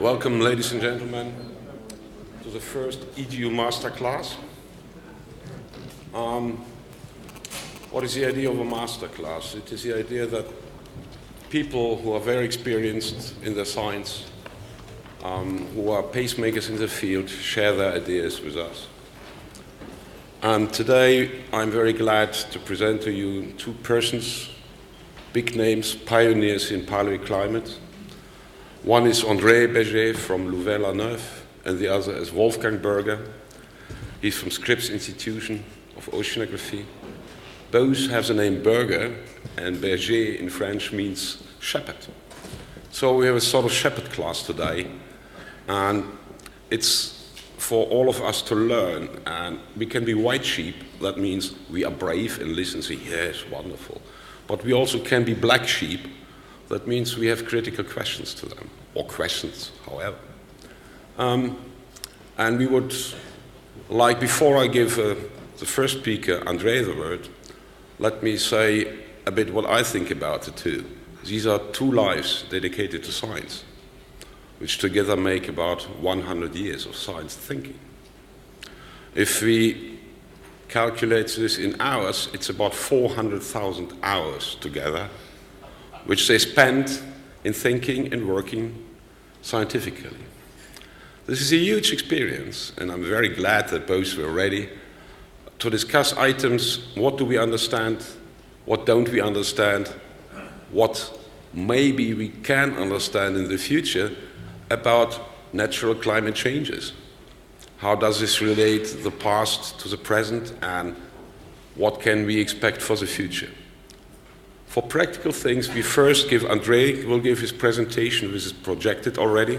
Welcome, ladies and gentlemen, to the first EGU Masterclass. What is the idea of a masterclass? It is the idea that people who are very experienced in their science, who are pacemakers in the field, share their ideas with us. And today, I'm very glad to present to you two persons, big names, pioneers in palaeoclimate. One is André Berger from Louvain-la-Neuve, and the other is Wolfgang Berger. He's from Scripps Institution of Oceanography. Both have the name Berger, and Berger in French means shepherd. So we have a sort of shepherd class today, and it's for all of us to learn. And we can be white sheep, that means we are brave and listen, say, yes, wonderful. But we also can be black sheep, that means we have critical questions to them, or questions, however. And we would like, before I give the first speaker, André, the word, let me say a bit what I think about it too. These are two lives dedicated to science, which together make about 100 years of science thinking. If we calculate this in hours, it's about 400,000 hours together, which they spend in thinking and working scientifically. This is a huge experience, and I'm very glad that both were ready to discuss items. What do we understand? What don't we understand? What maybe we can understand in the future about natural climate changes? How does this relate the past to the present, and what can we expect for the future? For practical things, we first give André will give his presentation, which is projected already.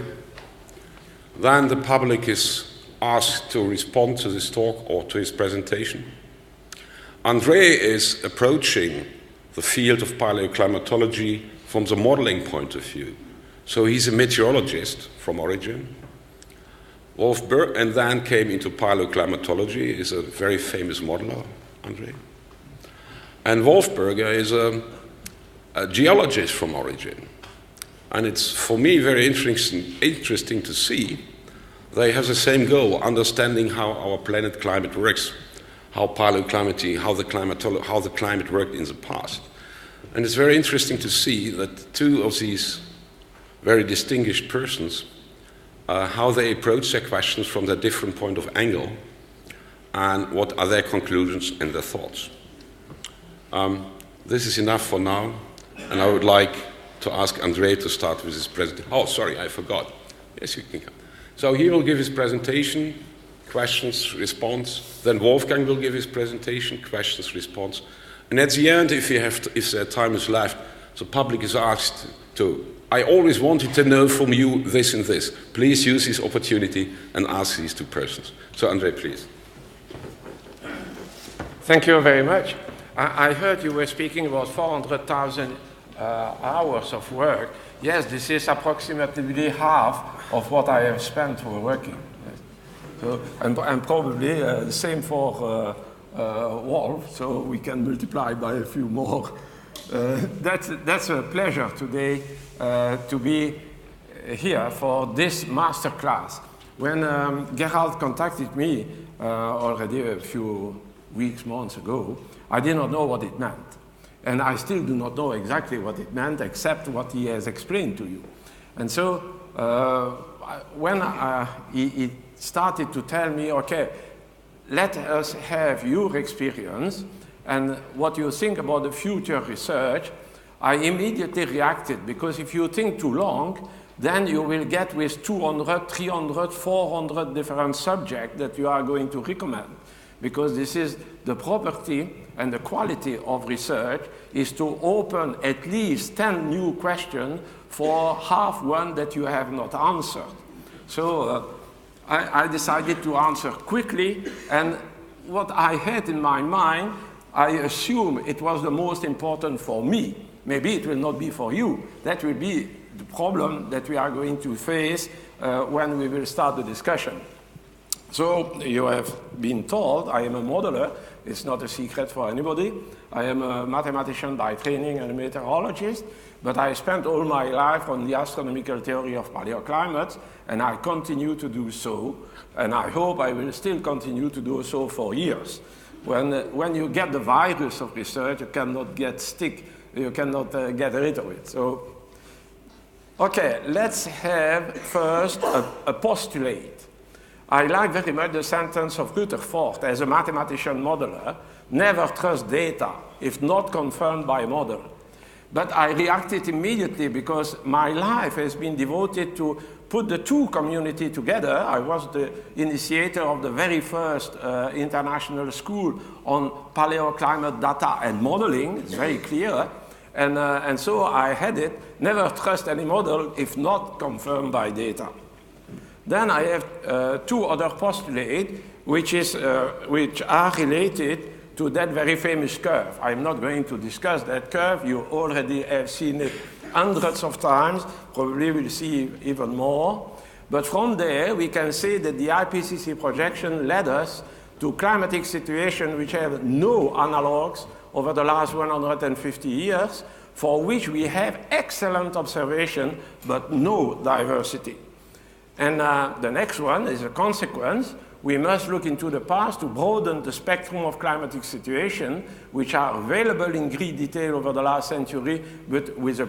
Then the public is asked to respond to this talk or to his presentation. André is approaching the field of paleoclimatology from the modeling point of view. So he's a meteorologist from origin. Wolfgang, and then came into paleoclimatology, is a very famous modeler, André. And Wolfgang is a geologist from origin. And it's, for me, very interesting to see they have the same goal, understanding how our planet climate works, how paleoclimate, how the climate worked in the past. And it's very interesting to see that two of these very distinguished persons, how they approach their questions from their different point of angle, and what are their conclusions and their thoughts. This is enough for now. And I would like to ask André to start with his presentation. Oh, sorry, I forgot. Yes, you can come. So he will give his presentation, questions, response. Then Wolfgang will give his presentation, questions, response. And at the end, if their time is left, the public is asked to, I always wanted to know from you this and this. Please use this opportunity and ask these two persons. So André, please. Thank you very much. I heard you were speaking about 400,000 hours of work. Yes, this is approximately half of what I have spent for working. Yes. So, and probably the same for Wolf, so we can multiply by a few more. That's a pleasure today to be here for this master class. When Gerald contacted me already a few weeks, months ago, I did not know what it meant. And I still do not know exactly what it meant, except what he has explained to you. And so when he started to tell me, okay, let us have your experience and what you think about the future research, I immediately reacted, because if you think too long, then you will get with 200, 300, 400 different subjects that you are going to recommend. Because this is the property and the quality of research is to open at least 10 new questions for half one that you have not answered. So I decided to answer quickly, and what I had in my mind, I assume it was the most important for me. Maybe it will not be for you. That will be the problem that we are going to face when we will start the discussion. So you have been told I am a modeler. It's not a secret for anybody. I am a mathematician by training and a meteorologist, but I spent all my life on the astronomical theory of paleoclimates, and I continue to do so, and I hope I will still continue to do so for years. When you get the virus of research, you cannot get rid of it. So, okay, let's have first a postulate. I like very much the sentence of Rutherford, as a mathematician modeler, never trust data if not confirmed by a model. But I reacted immediately because my life has been devoted to put the two communities together. I was the initiator of the very first international school on paleoclimate data and modeling. It's very clear. And so I had it, never trust any model if not confirmed by data. Then I have two other postulates which are related to that very famous curve. I'm not going to discuss that curve. You already have seen it hundreds of times, probably will see even more. But from there, we can say that the IPCC projection led us to climatic situations which have no analogues over the last 150 years, for which we have excellent observation, but no diversity. And the next one is a consequence. We must look into the past to broaden the spectrum of climatic situations which are available in great detail over the last century, but with a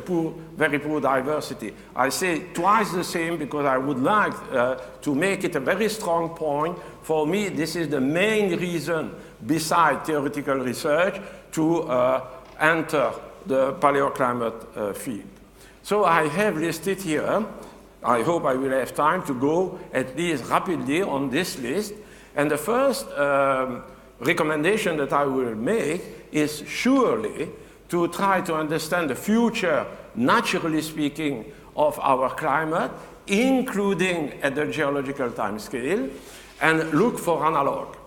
very poor diversity. I say twice the same because I would like to make it a very strong point. For me, this is the main reason, beside theoretical research, to enter the paleoclimate field. So I have listed here, I hope I will have time to go at least rapidly on this list. And the first recommendation that I will make is surely to try to understand the future, naturally speaking, of our climate, including at the geological time scale, and look for analog.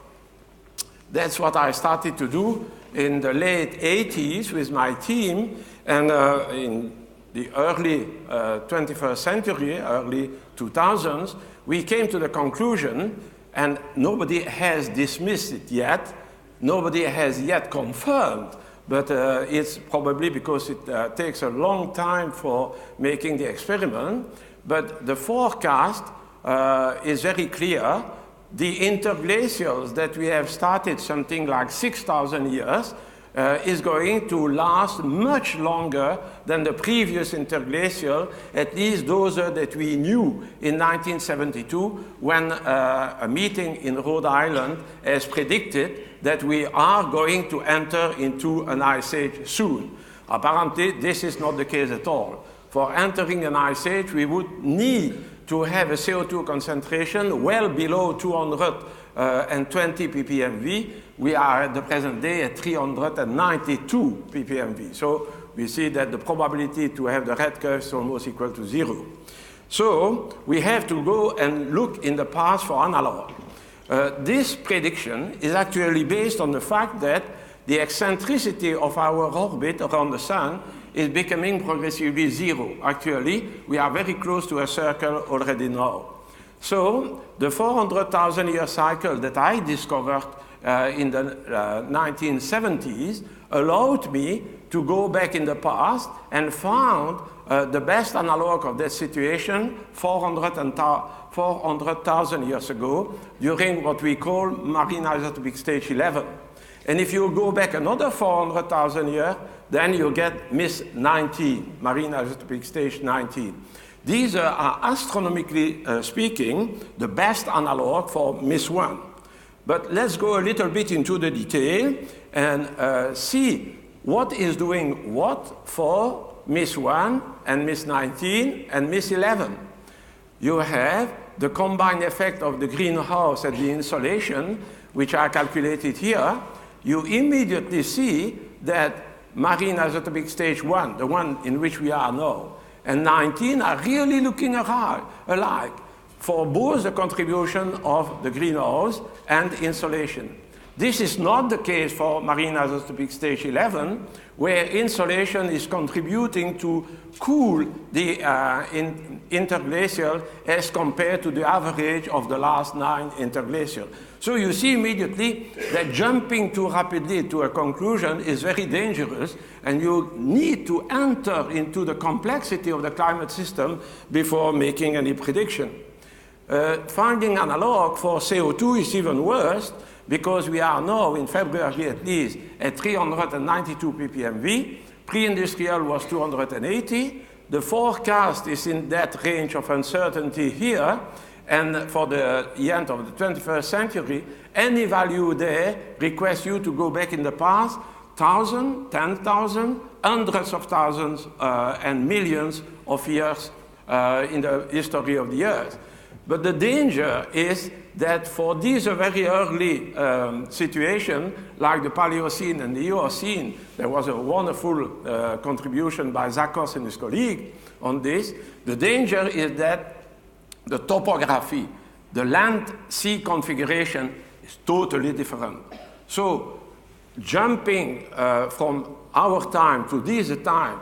That's what I started to do in the late 80s with my team, and in the early 21st century, early 2000s, we came to the conclusion, and nobody has dismissed it yet, nobody has yet confirmed, but it's probably because it takes a long time for making the experiment, but the forecast is very clear. The interglacials that we have started something like 6,000 years is going to last much longer than the previous interglacial, at least those that we knew in 1972 when a meeting in Rhode Island has predicted that we are going to enter into an ice age soon. Apparently, this is not the case at all. For entering an ice age, we would need to have a CO2 concentration well below 220 ppmv. We are at the present day at 392 ppmv. So we see that the probability to have the red curve is almost equal to 0. So we have to go and look in the past for analog. This prediction is actually based on the fact that the eccentricity of our orbit around the sun is becoming progressively 0. Actually, we are very close to a circle already now. So the 400,000 year cycle that I discovered in the 1970s allowed me to go back in the past and found the best analog of that situation 400,000 years ago during what we call marine isotopic stage 11. And if you go back another 400,000 years, then you get MIS 19, marine isotopic stage 19. These are astronomically speaking the best analog for MIS 1. But let's go a little bit into the detail and see what is doing what for MIS 1 and MIS 19 and MIS 11. You have the combined effect of the greenhouse and the insolation, which are calculated here. You immediately see that marine isotopic stage 1, the one in which we are now, and 19 are really looking alike for both the contribution of the greenhouse and insolation. This is not the case for marine isotopic stage 11, where insolation is contributing to cool the interglacial as compared to the average of the last 9 interglacial. So you see immediately that jumping too rapidly to a conclusion is very dangerous, and you need to enter into the complexity of the climate system before making any prediction. Finding analog for CO2 is even worse, because we are now, in February at least, at 392 ppmv. Pre-industrial was 280. The forecast is in that range of uncertainty here. And for the end of the 21st century, any value there requests you to go back in the past, 1,000, 10,000, hundreds of thousands, and millions of years in the history of the Earth. But the danger is that for these very early situations, like the Paleocene and the Eocene, there was a wonderful contribution by Zakos and his colleague on this. The danger is that the topography, the land-sea configuration is totally different. So jumping from our time to this time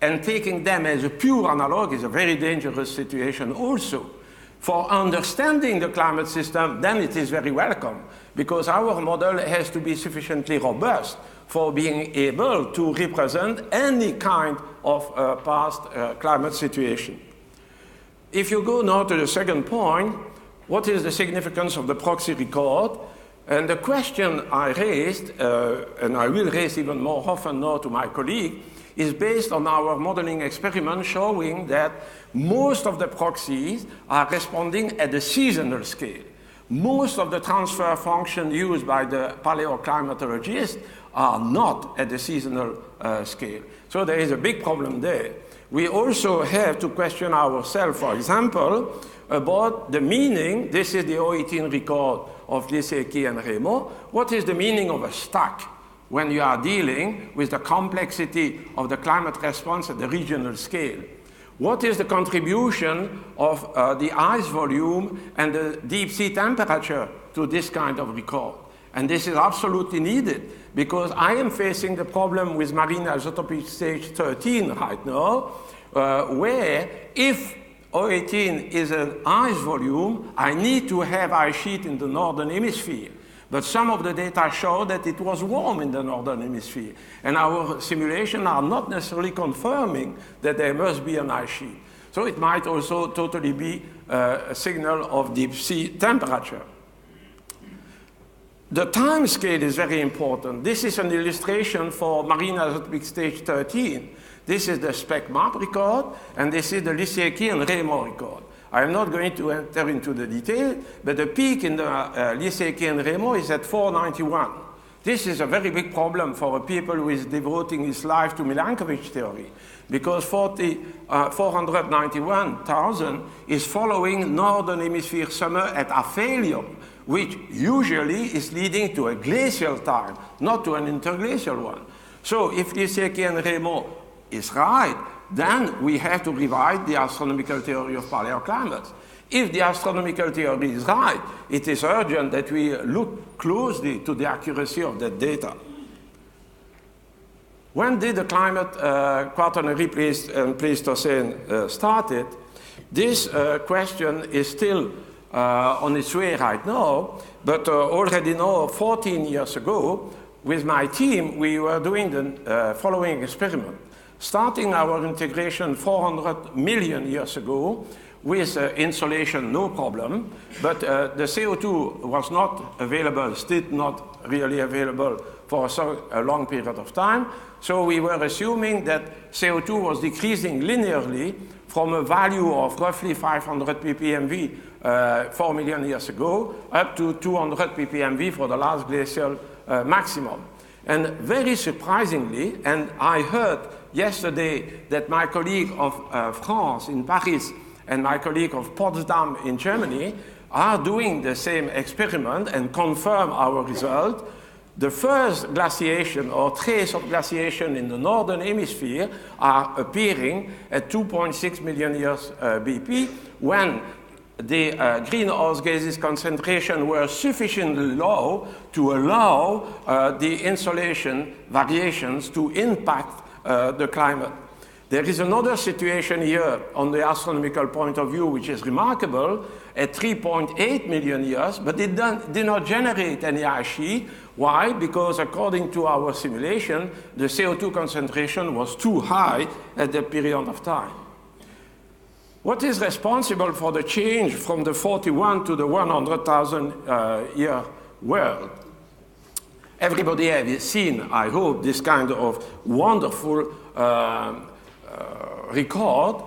and taking them as a pure analog is a very dangerous situation also. For understanding the climate system, then it is very welcome, because our model has to be sufficiently robust for being able to represent any kind of past climate situation. If you go now to the second point, what is the significance of the proxy record? And the question I raised, and I will raise even more often now to my colleague, is based on our modeling experiment showing that most of the proxies are responding at the seasonal scale. Most of the transfer functions used by the paleoclimatologists are not at the seasonal scale. So there is a big problem there. We also have to question ourselves, for example, about the meaning. This is the 018 record of Liesecki and Remo. What is the meaning of a stack when you are dealing with the complexity of the climate response at the regional scale? What is the contribution of the ice volume and the deep sea temperature to this kind of record? And this is absolutely needed, because I am facing the problem with marine isotopic stage 13 right now, where if 018 is an ice volume, I need to have ice sheet in the northern hemisphere. But some of the data show that it was warm in the northern hemisphere. And our simulations are not necessarily confirming that there must be an ice sheet. So it might also totally be a signal of deep sea temperature. The time scale is very important. This is an illustration for marine isotopic stage 13. This is the spec map record, and this is the Liesecki and Remo record. I am not going to enter into the detail, but the peak in the Liesecki and Remo is at 491. This is a very big problem for a people who is devoting his life to Milankovitch theory, because 491,000 is following northern hemisphere summer at aphelion, which usually is leading to a glacial time, not to an interglacial one. So if Liesecki and Remo is right, then we have to revise the astronomical theory of paleoclimates. If the astronomical theory is right, it is urgent that we look closely to the accuracy of that data. When did the climate quaternary Pleistocene started? This question is still on its way right now, but already now, 14 years ago, with my team, we were doing the following experiment. Starting our integration 400 million years ago with insolation, no problem, but the CO2 was not available, still not really available for a long period of time. So we were assuming that CO2 was decreasing linearly from a value of roughly 500 ppmv 4 million years ago up to 200 ppmv for the last glacial maximum. And very surprisingly, and I heard yesterday that my colleague of France in Paris and my colleague of Potsdam in Germany are doing the same experiment and confirm our result. The first glaciation or trace of glaciation in the northern hemisphere are appearing at 2.6 million years BP, when the greenhouse gases concentration were sufficiently low to allow the insolation variations to impact the climate. There is another situation here on the astronomical point of view which is remarkable at 3.8 million years, but it did not generate any ice sheet. Why? Because according to our simulation, the CO2 concentration was too high at that period of time. What is responsible for the change from the 41 to the 100,000 year world? Everybody has seen, I hope, this kind of wonderful record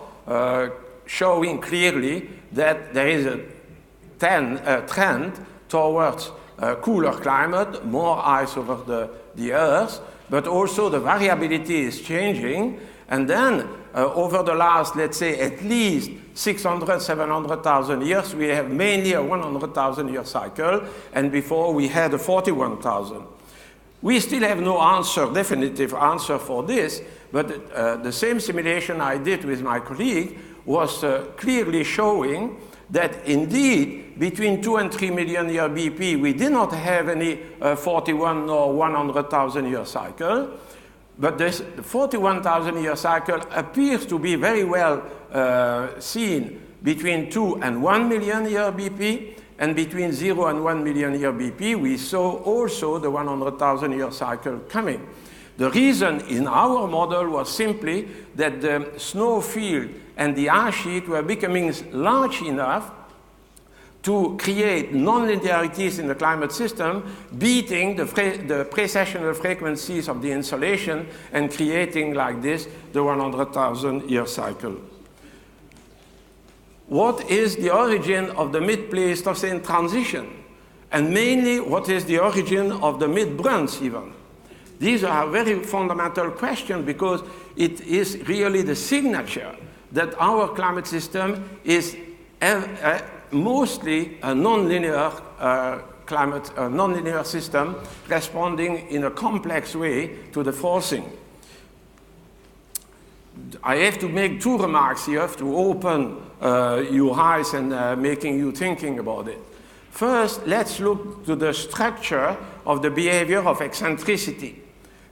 showing clearly that there is a trend towards cooler climate, more ice over the Earth, but also the variability is changing. And then over the last, let's say, at least 600, 700,000 years, we have mainly a 100,000 year cycle, and before we had a 41,000. We still have no answer, definitive answer for this, but the same simulation I did with my colleague was clearly showing that indeed between 2 and 3 million year BP we did not have any 41 or 100,000 year cycle, but this 41,000 year cycle appears to be very well seen between 2 and 1 million year BP, and between 0 and 1 million year BP we saw also the 100,000 year cycle coming. The reason in our model was simply that the snow field and the ice sheet were becoming large enough to create non-linearities in the climate system, beating the precessional frequencies of the insolation and creating like this the 100,000 year cycle. What is the origin of the mid-Pleistocene transition? And mainly, what is the origin of the mid-Bronze even? These are very fundamental questions because it is really the signature that our climate system is mostly a non-linear non-linear system responding in a complex way to the forcing. I have to make two remarks here to open your eyes and making you thinking about it. First, let's look to the structure of the behavior of eccentricity.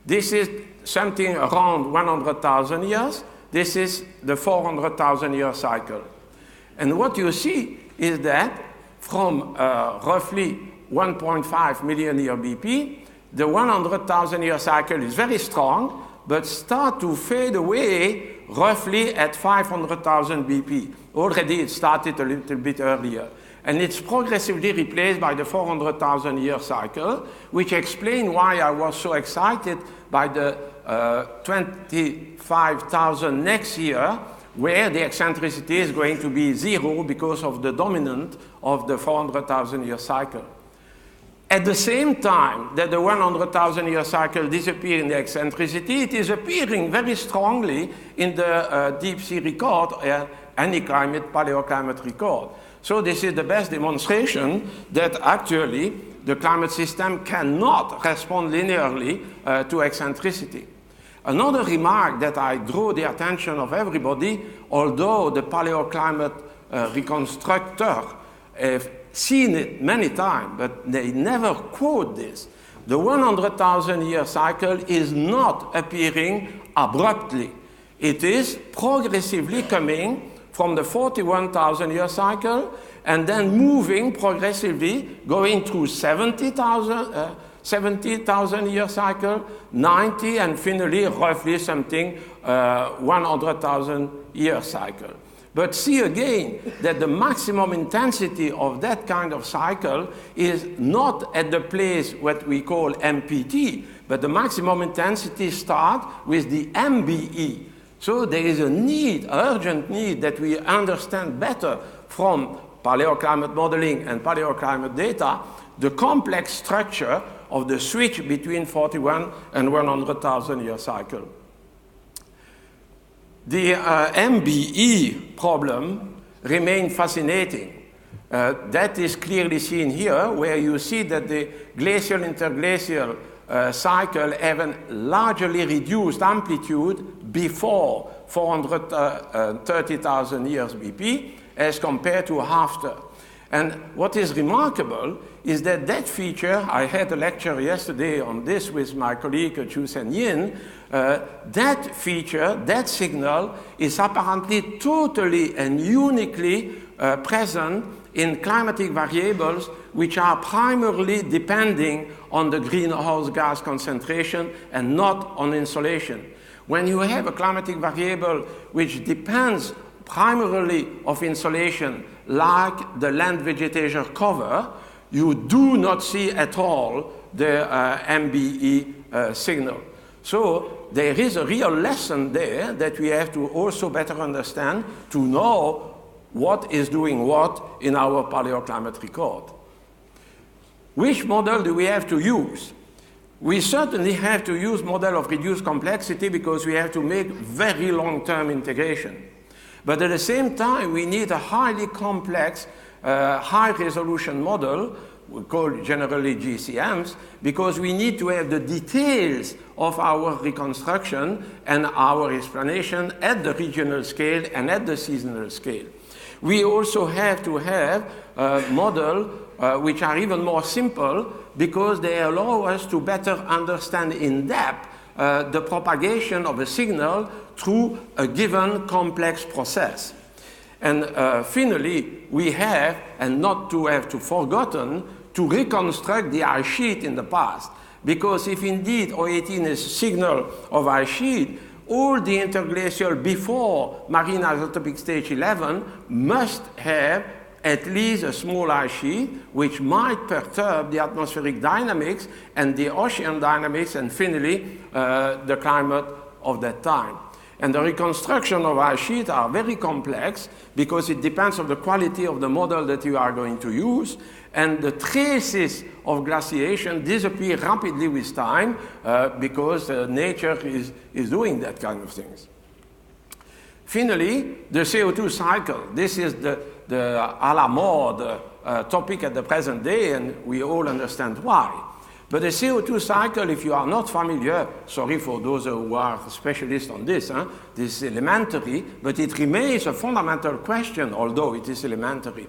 This is something around 100,000 years. This is the 400,000 year cycle. And what you see is that from roughly 1.5 million year BP, the 100,000 year cycle is very strong, but start to fade away roughly at 500,000 BP. Already it started a little bit earlier. And it's progressively replaced by the 400,000 year cycle, which explains why I was so excited by the 25,000 next year, where the eccentricity is going to be 0 because of the dominant of the 400,000 year cycle. At the same time that the 100,000 year cycle disappears in the eccentricity, it is appearing very strongly in the deep sea record, any climate, palaeoclimate record. So this is the best demonstration that actually the climate system cannot respond linearly to eccentricity. Another remark that I draw the attention of everybody, although the paleoclimate reconstructor have seen it many times, but they never quote this. The 100,000 year cycle is not appearing abruptly. It is progressively coming from the 41,000 year cycle and then moving progressively, going through 70,000 year cycle, 90, and finally roughly something 100,000 year cycle. But see again that the maximum intensity of that kind of cycle is not at the place what we call MPT, but the maximum intensity starts with the MBE. So there is a need, urgent need, that we understand better from paleoclimate modeling and paleoclimate data the complex structure of the switch between 41 and 100,000 year cycle. The MBE problem remains fascinating. That is clearly seen here, where you see that the glacial interglacial cycle have a largely reduced amplitude before 430,000 years BP as compared to after. And what is remarkable is that that feature, I had a lecture yesterday on this with my colleague Chu Sen-Yin, that feature, that signal, is apparently totally and uniquely present in climatic variables which are primarily depending on the greenhouse gas concentration and not on insolation. When you have a climatic variable which depends primarily of insolation, like the land vegetation cover, you do not see at all the MBE signal. So there is a real lesson there that we have to also better understand to know what is doing what in our paleoclimate record. Which model do we have to use? We certainly have to use model of reduced complexity because we have to make very long-term integration. But at the same time, we need a highly complex, high-resolution model, we call generally GCMs, because we need to have the details of our reconstruction and our explanation at the regional scale and at the seasonal scale. We also have to have a model which are even more simple because they allow us to better understand in depth the propagation of a signal through a given complex process. And finally, we have, and not to have to forgotten, to reconstruct the ice sheet in the past. Because if indeed O18 is a signal of ice sheet, all the interglacial before marine isotopic stage 11 must have at least a small ice sheet, which might perturb the atmospheric dynamics and the ocean dynamics, and finally, the climate of that time. And the reconstruction of ice sheet are very complex because it depends on the quality of the model that you are going to use, and the traces of glaciation disappear rapidly with time because nature is doing that kind of things. Finally, the CO2 cycle. This is the à la mode topic at the present day, and we all understand why. But the CO2 cycle, if you are not familiar, sorry for those who are specialists on this, this is elementary, but it remains a fundamental question, although it is elementary.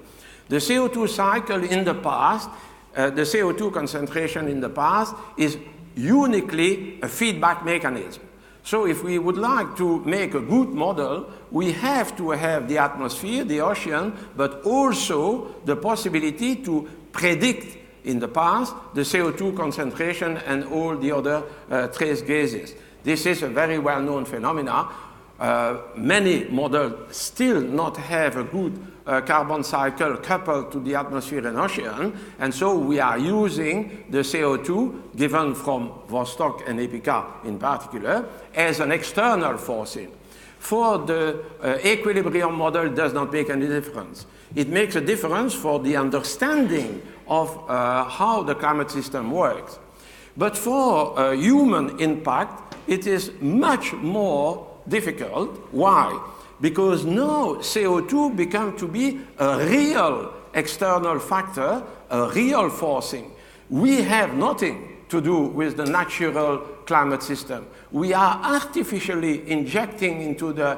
The CO2 cycle in the past, the CO2 concentration in the past is uniquely a feedback mechanism. So if we would like to make a good model, we have to have the atmosphere, the ocean, but also the possibility to predict in the past the CO2 concentration and all the other trace gases. This is a very well-known phenomenon. Many models still not have a good carbon cycle coupled to the atmosphere and ocean, and so we are using the CO2 given from Vostok and Epica in particular as an external forcing. For the equilibrium model, it does not make any difference. It makes a difference for the understanding of how the climate system works. But for human impact, it is much more difficult. Why? Because now CO2 becomes to be a real external factor, a real forcing. We have nothing to do with the natural climate system. We are artificially injecting into the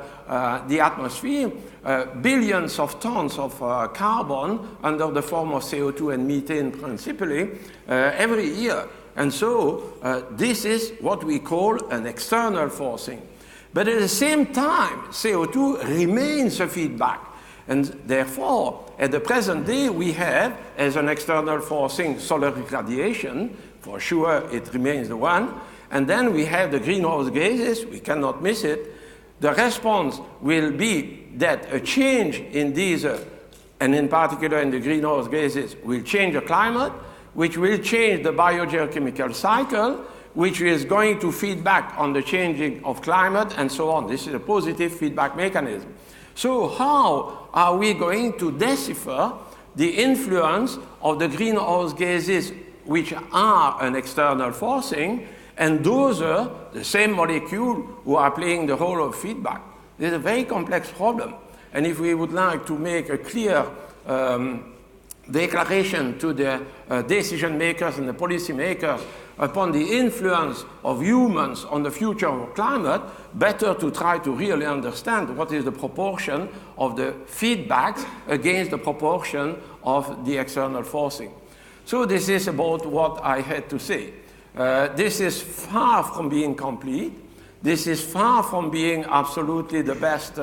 atmosphere billions of tons of carbon under the form of CO2 and methane principally every year. And so this is what we call an external forcing. But at the same time, CO2 remains a feedback. And therefore, at the present day, we have, as an external forcing, solar irradiation. For sure, it remains the one. And then we have the greenhouse gases. We cannot miss it. The response will be that a change in these, and in particular in the greenhouse gases, will change the climate, which will change the biogeochemical cycle, which is going to feed back on the changing of climate and so on. This is a positive feedback mechanism. So how are we going to decipher the influence of the greenhouse gases, which are an external forcing, and those are the same molecule who are playing the role of feedback? This is a very complex problem. And if we would like to make a clear declaration to the decision makers and the policy makers upon the influence of humans on the future of climate, better to try to really understand what is the proportion of the feedbacks against the proportion of the external forcing. So this is about what I had to say. This is far from being complete. This is far from being absolutely the best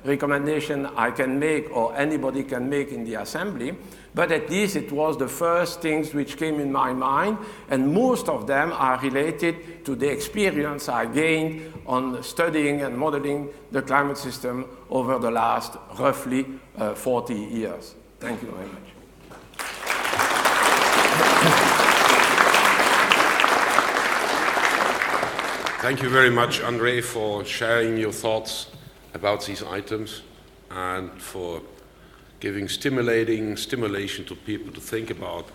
recommendation I can make or anybody can make in the assembly, but at least it was the first things which came in my mind, and most of them are related to the experience I gained on studying and modeling the climate system over the last roughly 40 years. Thank you very much. Thank you very much, André, for sharing your thoughts about these items and for giving stimulation to people to think about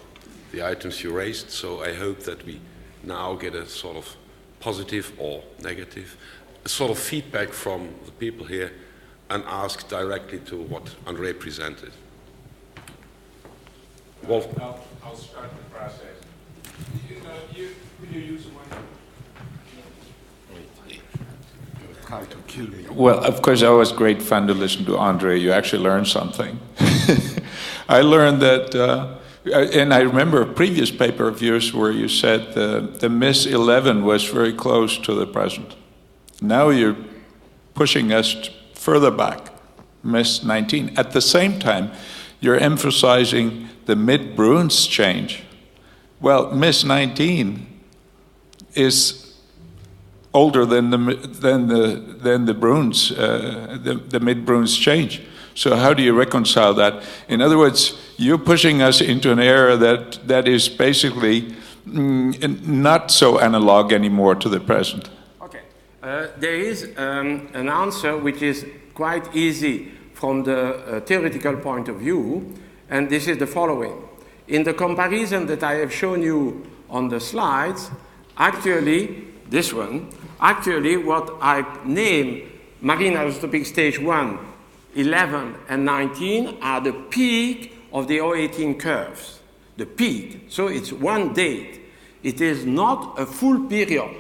the items you raised. So I hope that we now get a sort of positive or negative, a sort of feedback from the people here and ask directly to what André presented. Wolf. I'll start the process. Will you use the mic? Try to kill me. Well, of course, it was great fun to listen to André. You actually learned something. I learned that, and I remember a previous paper of yours where you said the MIS 11 was very close to the present. Now you're pushing us further back, MIS 19. At the same time, you're emphasizing the mid-Bruins change. Well, MIS 19 is older than the Bruins, the mid-Bruins change. So how do you reconcile that? In other words, you're pushing us into an era that is basically not so analog anymore to the present. Okay, there is an answer which is quite easy from the theoretical point of view, and this is the following. In the comparison that I have shown you on the slides, actually, this one, actually what I name marine isotopic stage 1, 11, and 19 are the peak of the 018 curves. The peak. So it's one date. It is not a full period.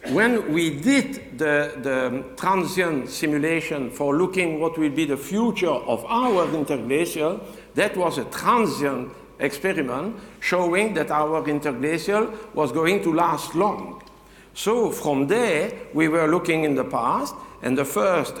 When we did the transient simulation for looking what will be the future of our interglacial, that was a transient experiment showing that our interglacial was going to last long. So from there, we were looking in the past, and the first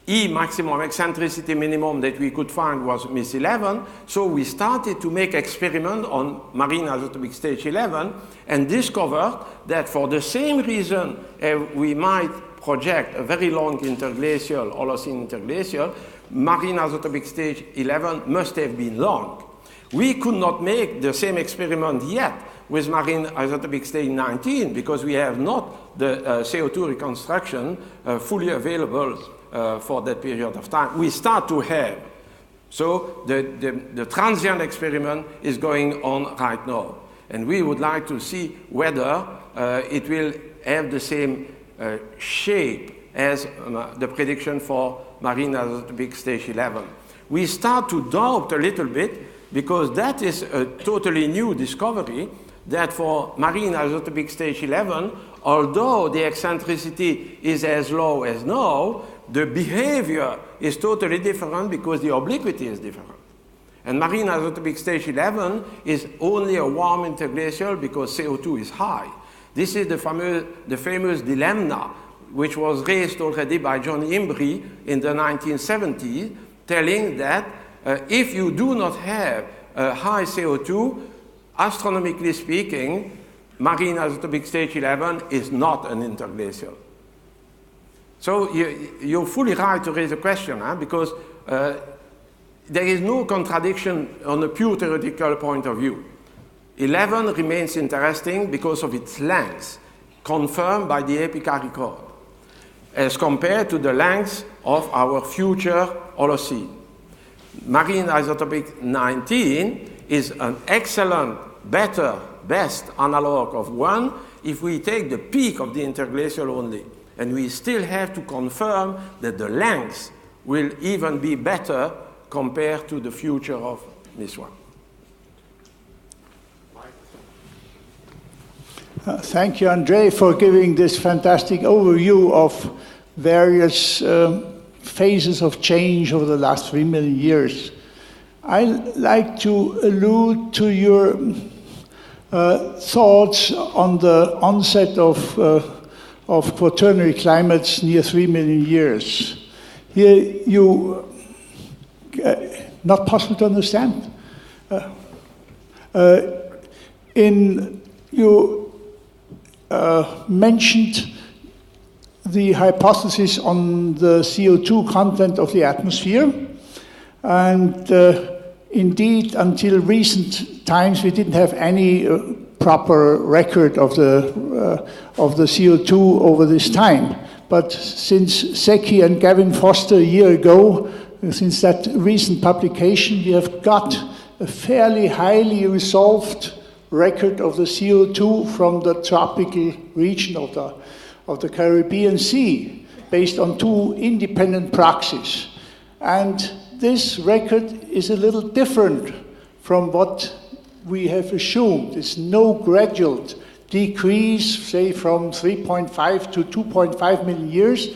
E maximum eccentricity minimum that we could find was MIS 11. So we started to make experiment on marine isotopic stage 11 and discovered that for the same reason we might project a very long interglacial, Holocene interglacial, marine isotopic stage 11 must have been long. We could not make the same experiment yet with marine isotopic stage 19 because we have not the CO2 reconstruction fully available for that period of time. We start to have. So the transient experiment is going on right now. And we would like to see whether it will have the same shape as the prediction for marine isotopic stage 11. We start to doubt a little bit because that is a totally new discovery that for marine isotopic stage 11, although the eccentricity is as low as now, the behavior is totally different because the obliquity is different. And marine isotopic stage 11 is only a warm interglacial because CO2 is high. This is the famous dilemma which was raised already by John Imbrie in the 1970s, telling that if you do not have high CO2, astronomically speaking, marine isotopic stage 11 is not an interglacial. So you're fully right to raise a question, because there is no contradiction on a pure theoretical point of view. 11 remains interesting because of its length, confirmed by the EPICA record, as compared to the length of our future Holocene. Marine isotopic 19 is an excellent, best analog of 1 if we take the peak of the interglacial only. And we still have to confirm that the length will even be better compared to the future of this one. Thank you, André, for giving this fantastic overview of various phases of change over the last 3 million years. I'd like to allude to your thoughts on the onset of quaternary climates near 3 million years. Here you, not possible to understand? You mentioned the hypothesis on the CO2 content of the atmosphere, and indeed, until recent times, we didn't have any proper record of the CO2 over this time. But since Secchi and Gavin Foster a year ago, since that recent publication, we have got a fairly highly resolved record of the CO2 from the tropical region of the Caribbean Sea, based on 2 independent proxies. And this record is a little different from what we have assumed. It's no gradual decrease, say from 3.5 to 2.5 million years,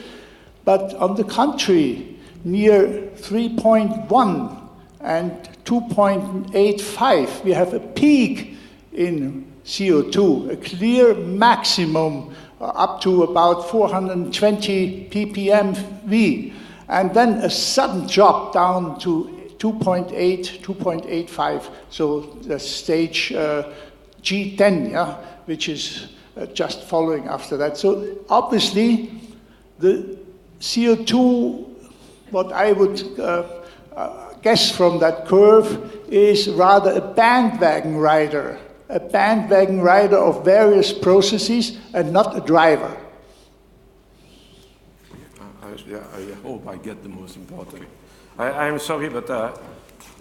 but on the contrary, near 3.1 and 2.85, we have a peak in CO2, a clear maximum up to about 420 ppm V, and then a sudden drop down to 2.8, 2.85, so the stage G10, yeah, which is just following after that. So obviously, the CO2, what I would guess from that curve, is rather a bandwagon rider of various processes and not a driver. I hope I get the most important. I'm sorry, but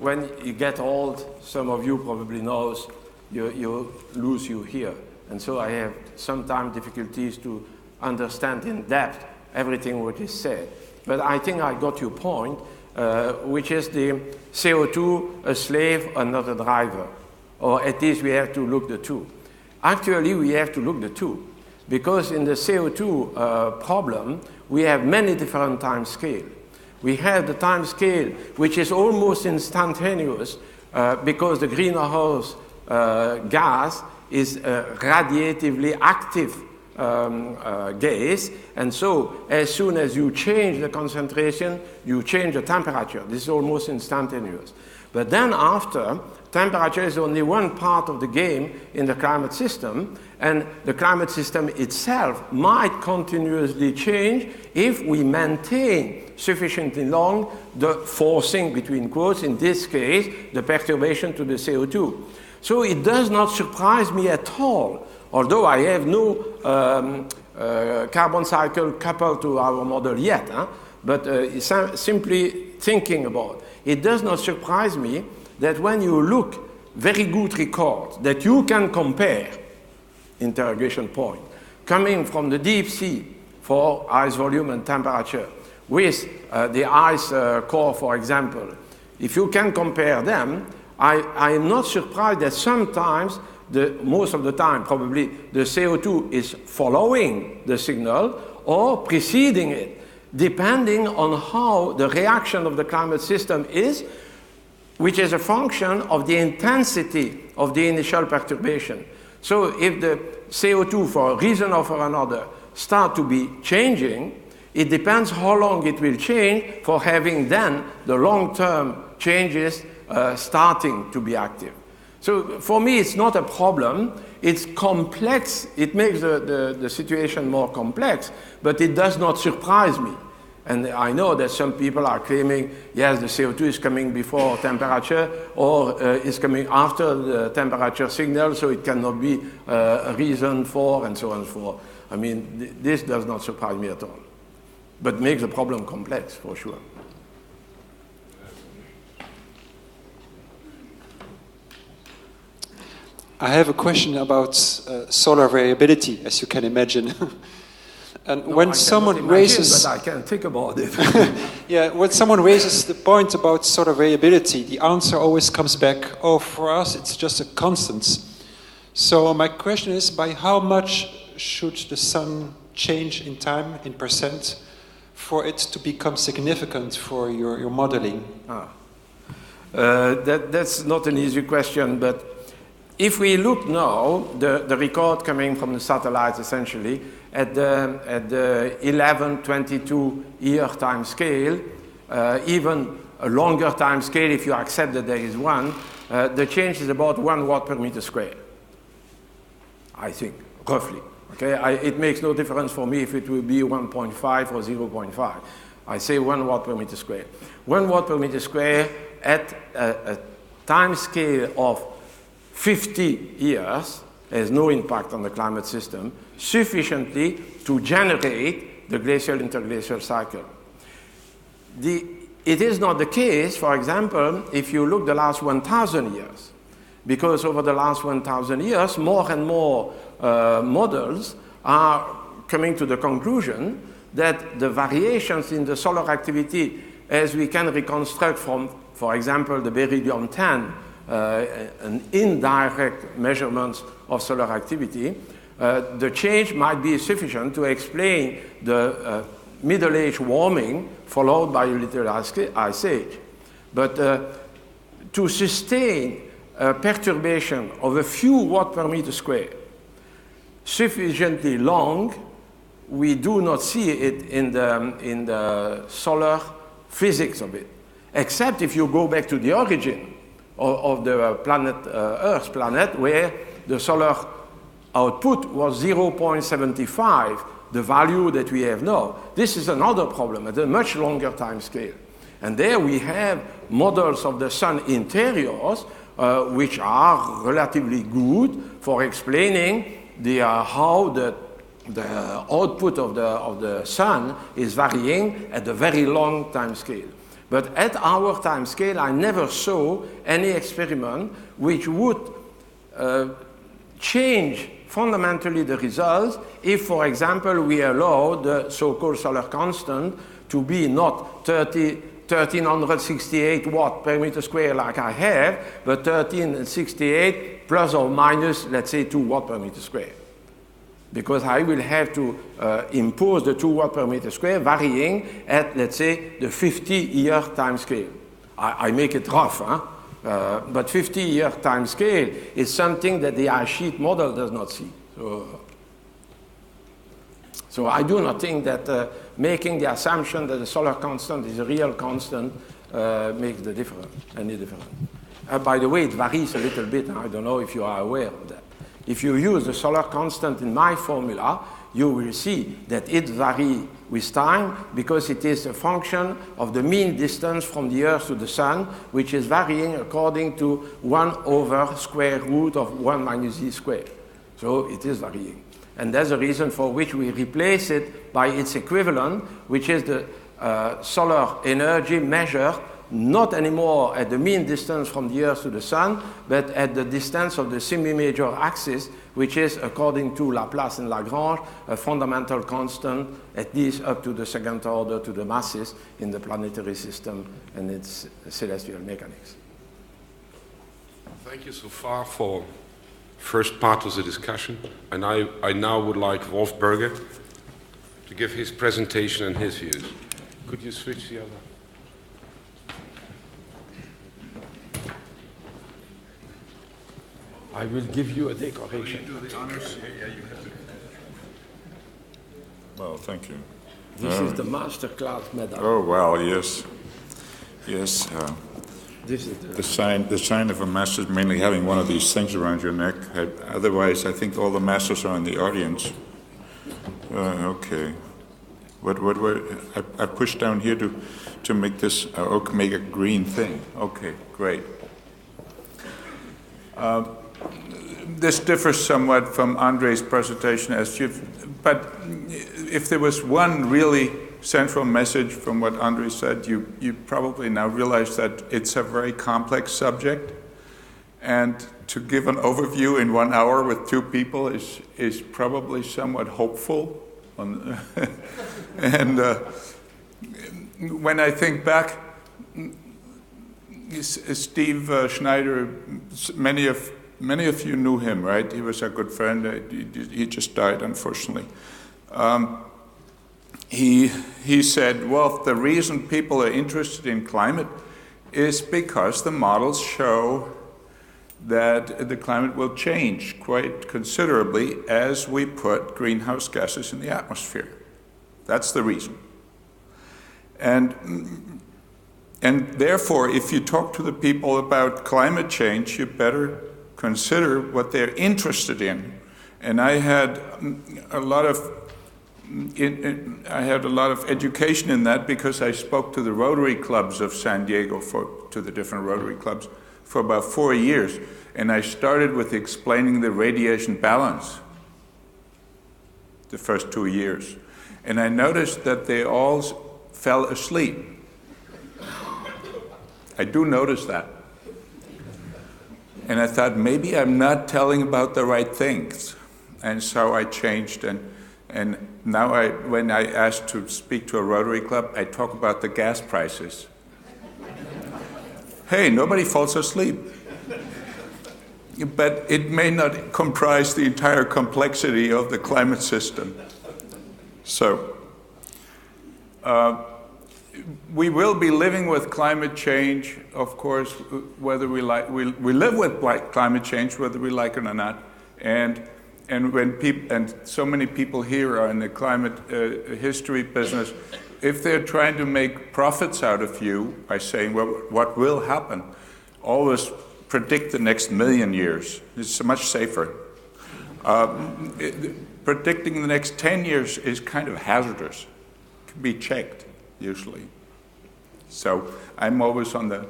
when you get old, some of you probably knows, you lose you here. And so I have sometimes difficulties to understand in depth everything what is said. But I think I got your point, which is the CO2, a slave, another driver. Or at least we have to look the two. Actually, we have to look the two, because in the CO2 problem, we have many different time scales. We have the time scale which is almost instantaneous because the greenhouse gas is a radiatively active gas, and so as soon as you change the concentration, you change the temperature. This is almost instantaneous. But then after, temperature is only one part of the game in the climate system, and the climate system itself might continuously change if we maintain sufficiently long the forcing, between quotes, in this case, the perturbation to the CO2. So it does not surprise me at all, although I have no carbon cycle coupled to our model yet, but simply thinking about it does not surprise me that when you look very good records that you can compare, interrogation point, coming from the deep sea for ice volume and temperature with the ice core, for example, if you can compare them, I am not surprised that sometimes, most of the time probably, the CO2 is following the signal or preceding it, depending on how the reaction of the climate system is, which is a function of the intensity of the initial perturbation. So if the CO2, for a reason or for another, start to be changing, it depends how long it will change for having then the long-term changes starting to be active. So for me, it's not a problem. It's complex. It makes the situation more complex, but it does not surprise me. And I know that some people are claiming, yes, the CO2 is coming before temperature or is coming after the temperature signal, so it cannot be a reason for, and so on and so forth. I mean, this does not surprise me at all, but makes the problem complex, for sure. I have a question about solar variability, as you can imagine. And No, when I someone cannot imagine, raises, but I can think about it. Yeah, when someone raises the point about solar variability, the answer always comes back, oh, for us it's just a constant. So my question is, by how much should the sun change in time, in percent, for it to become significant for your modeling? That's not an easy question, but if we look now, the record coming from the satellites essentially, at the 11-22 year time scale, even a longer time scale if you accept that there is one, the change is about 1 watt per meter square, I think, roughly. Okay? It makes no difference for me if it will be 1.5 or 0.5. I say 1 watt per meter square. 1 watt per meter square at a time scale of 50 years has no impact on the climate system, sufficiently to generate the glacial interglacial cycle. It is not the case, for example, if you look the last 1,000 years, because over the last 1,000 years, more and more models are coming to the conclusion that the variations in the solar activity, as we can reconstruct from, for example, the beryllium-10, an indirect measurements of solar activity, the change might be sufficient to explain the Middle Age warming followed by a little ice age. But to sustain a perturbation of a few watts per meter square sufficiently long, we do not see it in the solar physics of it, except if you go back to the origin of the planet, Earth planet, where the solar output was 0.75, the value that we have now. This is another problem at a much longer time scale. And there we have models of the sun interiors, which are relatively good for explaining how the output of the sun is varying at a very long time scale. But at our time scale, I never saw any experiment which would change fundamentally the results if, for example, we allow the so-called solar constant to be not 1368 watt per meter square like I have, but 1368 plus or minus, let's say, 2 watt per meter square. Because I will have to impose the 2 watt per meter square varying at, let's say, the 50-year time scale. I make it rough, huh? But 50-year time scale is something that the ice sheet model does not see. So I do not think that making the assumption that the solar constant is a real constant makes any difference. By the way, it varies a little bit. I don't know if you are aware of that. If you use the solar constant in my formula, you will see that it varies with time because it is a function of the mean distance from the Earth to the Sun, which is varying according to 1 over square root of 1 minus z squared. So it is varying. And that's the reason for which we replace it by its equivalent, which is the solar energy measured not anymore at the mean distance from the Earth to the Sun, but at the distance of the semi-major axis, which is, according to Laplace and Lagrange, a fundamental constant, at least up to the second order to the masses in the planetary system and its celestial mechanics. Thank you so far for first part of the discussion. And I now would like Wolf Berger to give his presentation and his views. Could you switch the other? I will give you a decoration. Will you do the honors? Yeah, you have to. Well, thank you. This is the Masterclass medal. Oh, well, yes. Yes. This is the sign of a master is mainly having one of these things around your neck. Otherwise, I think all the masters are in the audience. Okay. I pushed down here to make this make a green thing. Okay, great. This differs somewhat from André's presentation, but if there was one really central message from what André said, you probably now realize that it's a very complex subject, and to give an overview in 1 hour with 2 people is probably somewhat hopeful. And when I think back, Steve Schneider, many of you knew him, right? He was a good friend. He just died, unfortunately. He said, well, the reason people are interested in climate is because the models show that the climate will change quite considerably as we put greenhouse gases in the atmosphere. That's the reason. And therefore, if you talk to the people about climate change, you better consider what they're interested in. And I had a lot of education in that because I spoke to the Rotary clubs of San Diego, to the different Rotary clubs, for about 4 years. And I started with explaining the radiation balance the first 2 years. And I noticed that they all fell asleep. I do notice that. And I thought, maybe I'm not telling about the right things. And so I changed, and now when I ask to speak to a Rotary Club, I talk about the gas prices. Hey, nobody falls asleep. But it may not comprise the entire complexity of the climate system. So, we will be living with climate change, of course, whether we like. We live with climate change, whether we like it or not. And when people, and so many people here are in the climate history business, if they're trying to make profits out of you by saying, well, what will happen, always predict the next 1,000,000 years. It's much safer. Predicting the next 10 years is kind of hazardous. It can be checked, usually. So I'm always on the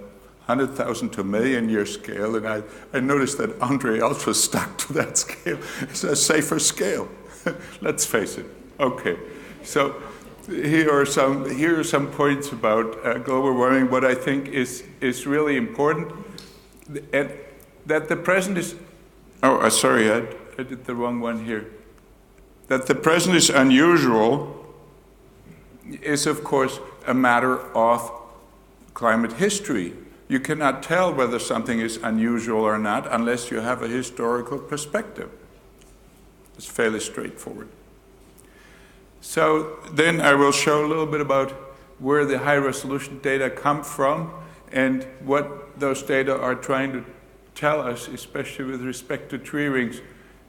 100,000 to 1,000,000 year scale, and I noticed that André also stuck to that scale. It's a safer scale. Let's face it. Okay. So here are some points about global warming. What I think is really important, and that the present is. Oh, sorry, I did the wrong one here. That the present is unusual is, of course, a matter of climate history. You cannot tell whether something is unusual or not unless you have a historical perspective. It's fairly straightforward. So then I will show a little bit about where the high-resolution data come from and what those data are trying to tell us, especially with respect to tree rings.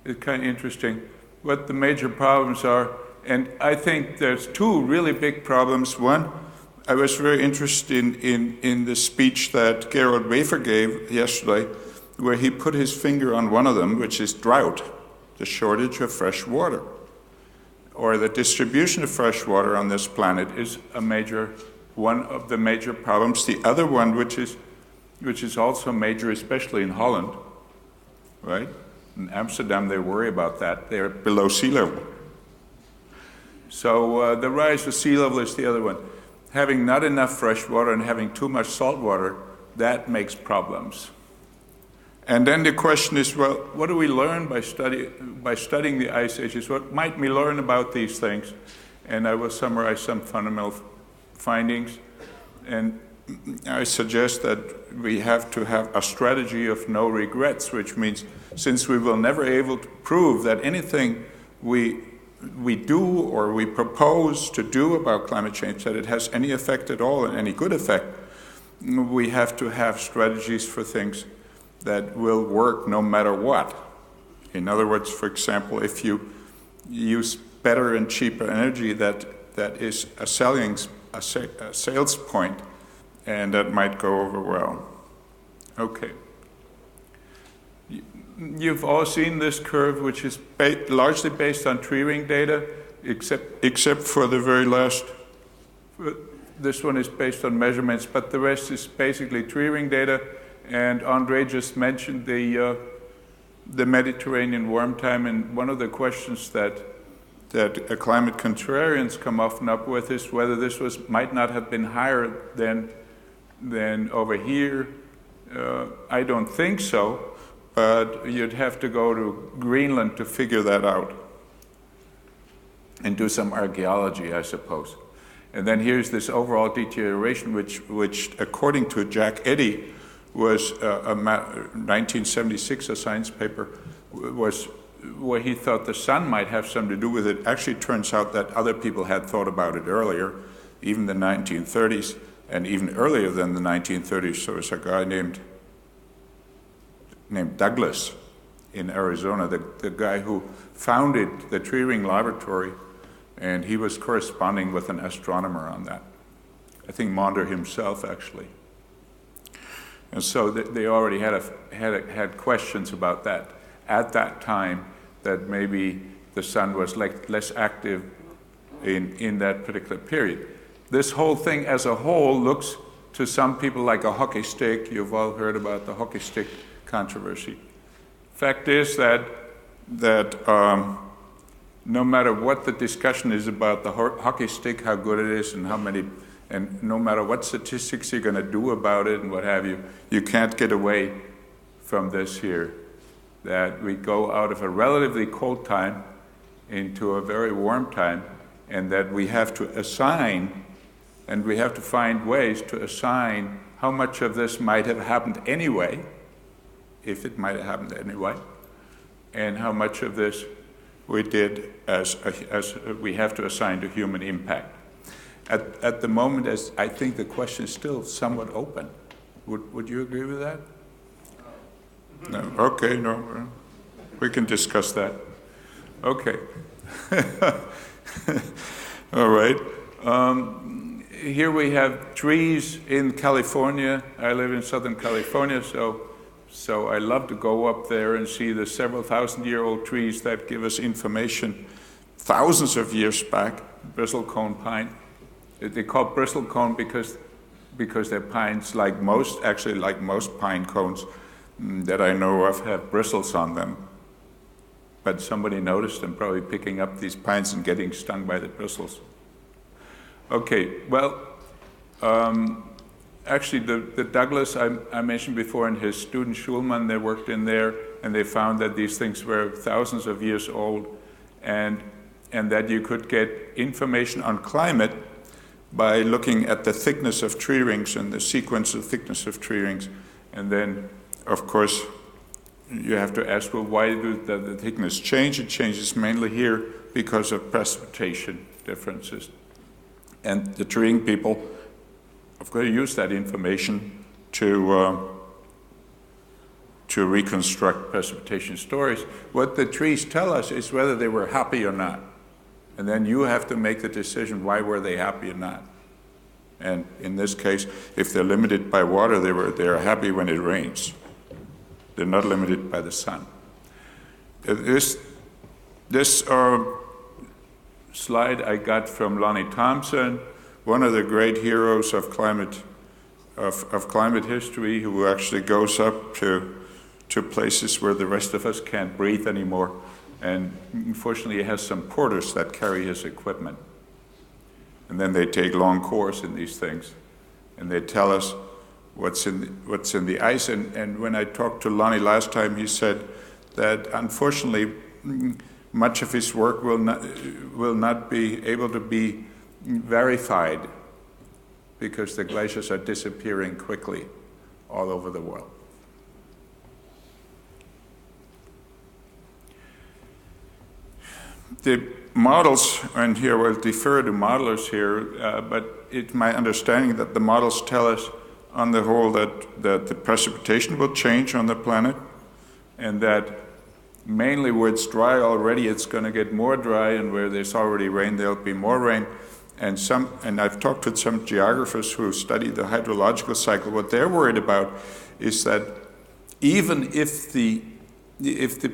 It's kind of interesting what the major problems are. And I think there's two really big problems. One, I was very interested in the speech that Gerald Wefer gave yesterday, where he put his finger on one of them, which is drought, the shortage of fresh water, or the distribution of fresh water on this planet is one of the major problems. The other one, which is also major, especially in Holland, right? In Amsterdam, they worry about that. They're below sea level. So the rise of sea level is the other one. Having not enough fresh water and having too much salt water, that makes problems. And then the question is, well, what do we learn by studying the ice ages? What might we learn about these things? And I will summarize some fundamental findings. And I suggest that we have to have a strategy of no regrets, which means since we will never be able to prove that anything we do or we propose to do about climate change, that it has any effect at all and any good effect, we have to have strategies for things that will work no matter what. In other words, for example, if you use better and cheaper energy, that is a sales point, and that might go over well. Okay. You've all seen this curve, which is largely based on tree ring data, except for the very last. This one is based on measurements, but the rest is basically tree ring data. And André just mentioned the Mediterranean warm time, and one of the questions that climate contrarians come often up with is whether this might not have been higher than over here. I don't think so. But you'd have to go to Greenland to figure that out and do some archaeology, I suppose. And then here's this overall deterioration, which according to Jack Eddy, was a 1976, a science paper, was where he thought the sun might have something to do with it. Actually, it turns out that other people had thought about it earlier, even the 1930s, and even earlier than the 1930s. So there's a guy named Douglas in Arizona, the guy who founded the tree ring laboratory, and he was corresponding with an astronomer on that. I think Maunder himself, actually. And so they already had questions about that at that time, that maybe the sun was less active in that particular period. This whole thing as a whole looks to some people like a hockey stick. You've all heard about the hockey stick controversy. Fact is that no matter what the discussion is about the hockey stick, how good it is and how many, and no matter what statistics you're going to do about it and what have you, you can't get away from this here, that we go out of a relatively cold time into a very warm time, and that we have to assign, and we have to find ways to assign how much of this might have happened anyway, if it might have happened anyway, and how much of this we did as we have to assign to human impact. At the moment, as I think the question is still somewhat open. Would you agree with that? No. Okay, no. We can discuss that. Okay. All right. Here we have trees in California. I live in Southern California, so I love to go up there and see the several thousand-year-old trees that give us information thousands of years back. Bristlecone pine. They call it bristlecone because they're pines, like most pine cones that I know of, have bristles on them. But somebody noticed them probably picking up these pines and getting stung by the bristles. Okay, well, actually the Douglas I mentioned before, and his student Schulman, they worked in there, and they found that these things were thousands of years old, and that you could get information on climate by looking at the thickness of tree rings and the sequence of thickness of tree rings. And then, of course, you have to ask, well, why does the thickness change? It changes mainly here because of precipitation differences. And the treeing people, of course, use that information to reconstruct precipitation stories. What the trees tell us is whether they were happy or not. And then you have to make the decision, why were they happy or not? And in this case, if they're limited by water, they are happy when it rains. They're not limited by the sun. This slide I got from Lonnie Thompson, one of the great heroes of climate history, who actually goes up to places where the rest of us can't breathe anymore. And unfortunately, he has some porters that carry his equipment. And then they take long course in these things, and they tell us what's in the ice. And when I talked to Lonnie last time, he said that unfortunately, much of his work will not be able to be verified because the glaciers are disappearing quickly all over the world. The models, and here we'll defer to modelers here, but it's my understanding that the models tell us on the whole that the precipitation will change on the planet, and that mainly where it's dry already, it's going to get more dry, and where there's already rain, there'll be more rain. And I've talked with some geographers who study the hydrological cycle. What they're worried about is that even if the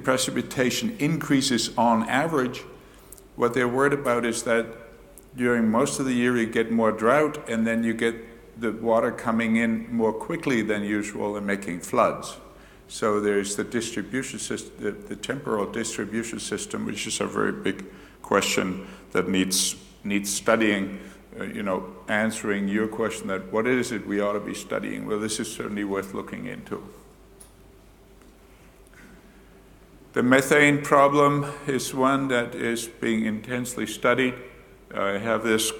precipitation increases on average, what they're worried about is that during most of the year you get more drought, and then you get the water coming in more quickly than usual and making floods. So there's the distribution system, the temporal distribution system, which is a very big question that needs studying. Answering your question that what is it we ought to be studying? Well, this is certainly worth looking into. The methane problem is one that is being intensely studied. I have this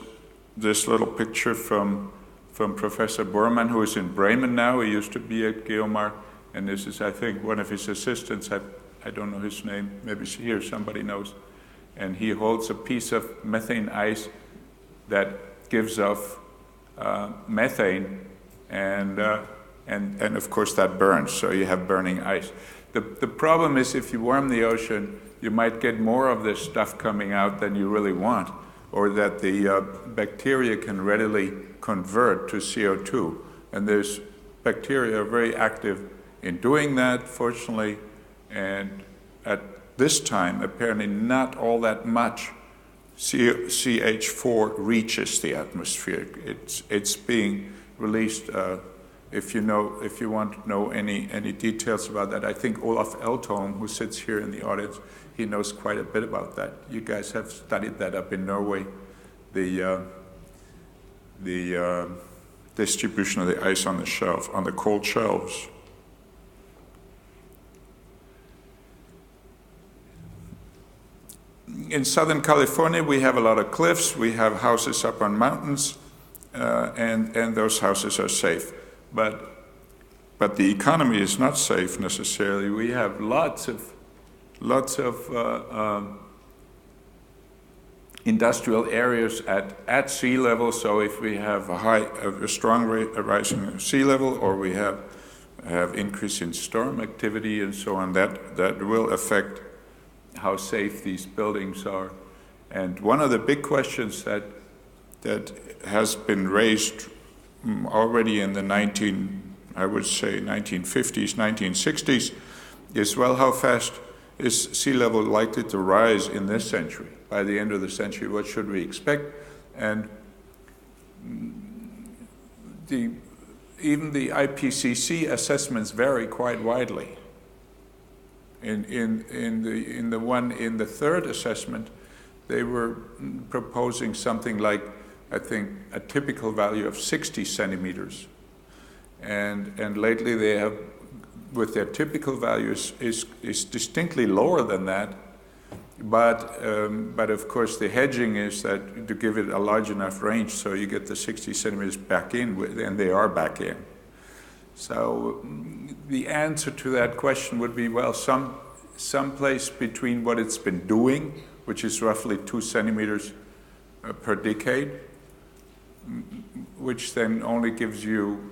this little picture from Professor Bormann, who is in Bremen now. He used to be at Geomar, and this is, I think, one of his assistants. I don't know his name. Maybe here somebody knows. And he holds a piece of methane ice that gives off methane, and of course that burns. So you have burning ice. The problem is, if you warm the ocean, you might get more of this stuff coming out than you really want, or that the bacteria can readily convert to CO2. And there's bacteria are very active in doing that, fortunately, and at this time, apparently not all that much CH4 reaches the atmosphere. It's being released. If you want to know any details about that, I think Olaf Eltholm, who sits here in the audience, he knows quite a bit about that. You guys have studied that up in Norway, the distribution of the ice on the shelf, on the cold shelves. In Southern California, we have a lot of cliffs. We have houses up on mountains, and those houses are safe. But the economy is not safe necessarily. We have lots of industrial areas at sea level. So if we have a strong rising of sea level, or we have increase in storm activity and so on, that will affect how safe these buildings are. And one of the big questions that has been raised already in the 1950s, 1960s, is, well, how fast is sea level likely to rise in this century? By the end of the century, what should we expect? And even the IPCC assessments vary quite widely. In the third assessment, they were proposing something like, I think, a typical value of 60 centimeters. And lately they have, with their typical values, is distinctly lower than that. But of course the hedging is that to give it a large enough range so you get the 60 centimeters back in, and they are back in. So the answer to that question would be, well, some place between what it's been doing, which is roughly 2 centimeters per decade, which then only gives you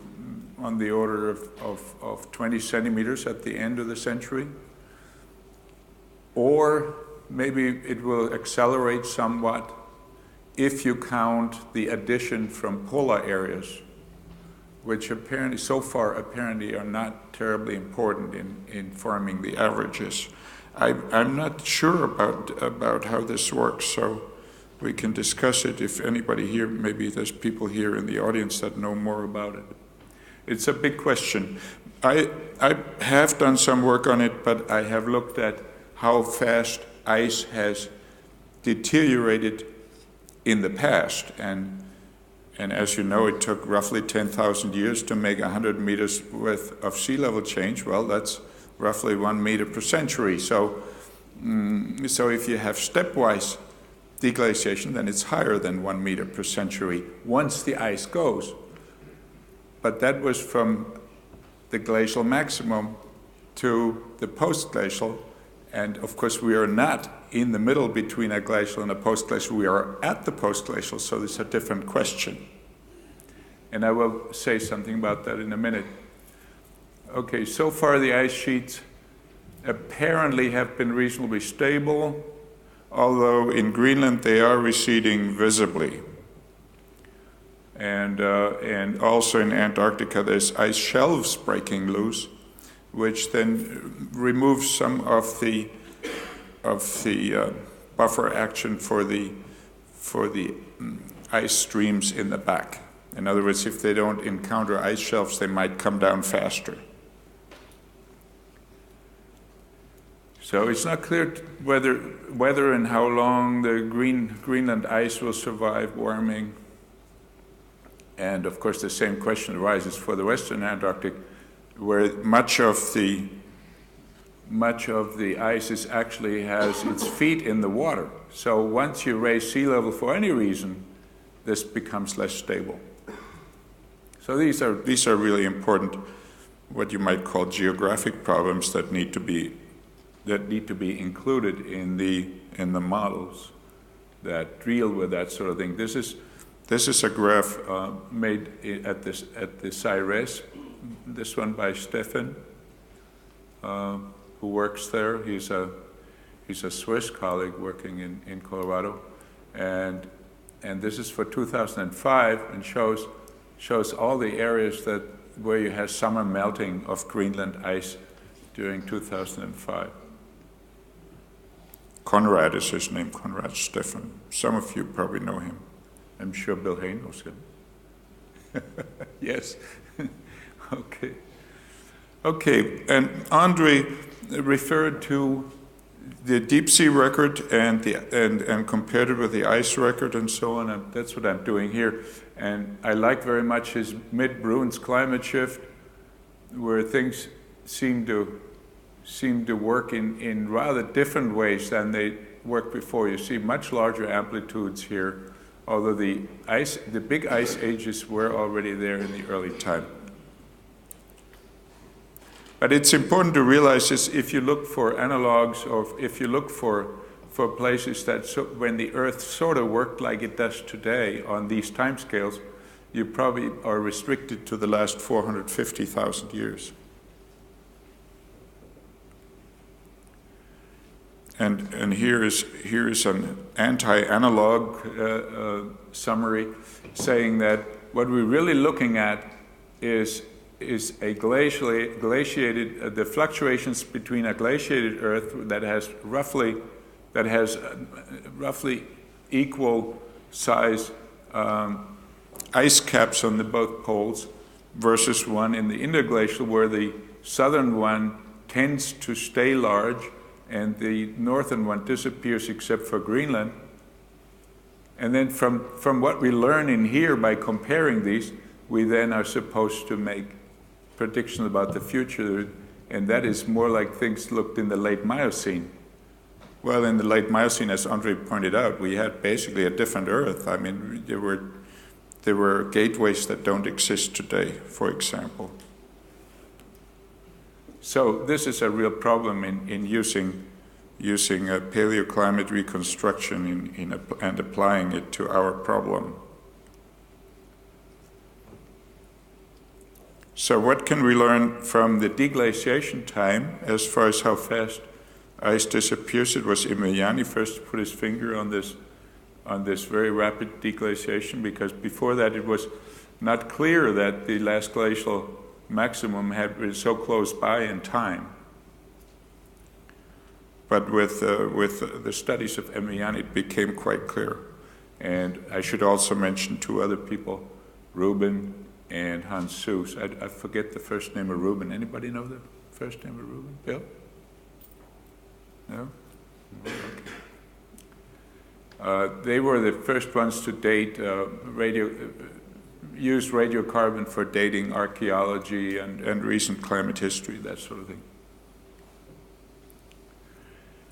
on the order of 20 centimeters at the end of the century. Or maybe it will accelerate somewhat if you count the addition from polar areas, which apparently, so far, apparently are not terribly important in forming the averages. I'm not sure about how this works, so we can discuss it if anybody here, maybe there's people here in the audience that know more about it. It's a big question. I have done some work on it, but I have looked at how fast ice has deteriorated in the past, and as you know, it took roughly 10,000 years to make 100 meters worth of sea level change. Well, that's roughly 1 meter per century. So if you have stepwise deglaciation, then it's higher than 1 meter per century once the ice goes. But that was from the glacial maximum to the post-glacial. And of course, we are not in the middle between a glacial and a post-glacial. We are at the post-glacial, so it's a different question. And I will say something about that in a minute. Okay, so far the ice sheets apparently have been reasonably stable, although in Greenland they are receding visibly. And also in Antarctica there's ice shelves breaking loose, which then removes some of the buffer action for the ice streams in the back. In other words, if they don't encounter ice shelves, they might come down faster. So it's not clear whether and how long the Greenland ice will survive warming. And of course, the same question arises for the Western Antarctic, where much of the ice actually has its feet in the water. So once you raise sea level for any reason, this becomes less stable. So these are really important, what you might call geographic problems that need to be included in the models that deal with that sort of thing. This is a graph made at the CIRES, this one by Stefan, who works there. He's a Swiss colleague working in Colorado, and this is for 2005 and shows all the areas where you have summer melting of Greenland ice during 2005. Conrad is his name, Conrad Stefan. Some of you probably know him. I'm sure Bill Hay knows him. Yes. Okay. Okay, and André referred to the deep sea record and compared it with the ice record and so on, and that's what I'm doing here. And I like very much his mid-Bruins climate shift, where things seem to work in rather different ways than they worked before. You see much larger amplitudes here, although the big ice ages were already there in the early time. But it's important to realize this if you look for analogs, or if you look for places that when the Earth sort of worked like it does today on these timescales, you probably are restricted to the last 450,000 years. And here is an anti-analog summary saying that what we're really looking at is a glaciated, the fluctuations between a glaciated Earth that has roughly equal size ice caps on both poles versus one in the interglacial where the southern one tends to stay large and the northern one disappears except for Greenland. And then from what we learn in here by comparing these, we then are supposed to make predictions about the future, and that is more like things looked in the late Miocene. Well, in the late Miocene, as André pointed out, we had basically a different Earth. I mean, there were gateways that don't exist today, for example. So this is a real problem in using a paleoclimate reconstruction and applying it to our problem. So what can we learn from the deglaciation time as far as how fast ice disappears? It was Emiliani first to put his finger on this very rapid deglaciation, because before that it was not clear that the last glacial maximum had been so close by in time. But with the studies of Emiliani, it became quite clear. And I should also mention two other people, Rubin and Hans Suess. I forget the first name of Rubin. Anybody know the first name of Rubin? Bill? No? Okay. They were the first ones to date use radiocarbon for dating archaeology and recent climate history, that sort of thing.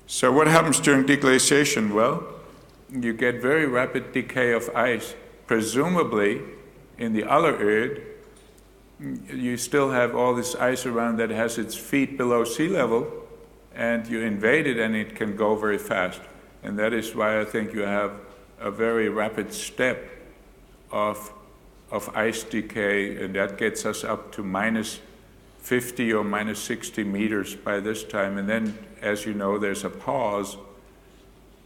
So what happens during deglaciation? Well, you get very rapid decay of ice. Presumably, in the Alleröd, you still have all this ice around that has its feet below sea level, and you invade it and it can go very fast. And that is why I think you have a very rapid step of ice decay, and that gets us up to minus 50 or minus 60 meters by this time. And then, as you know, there's a pause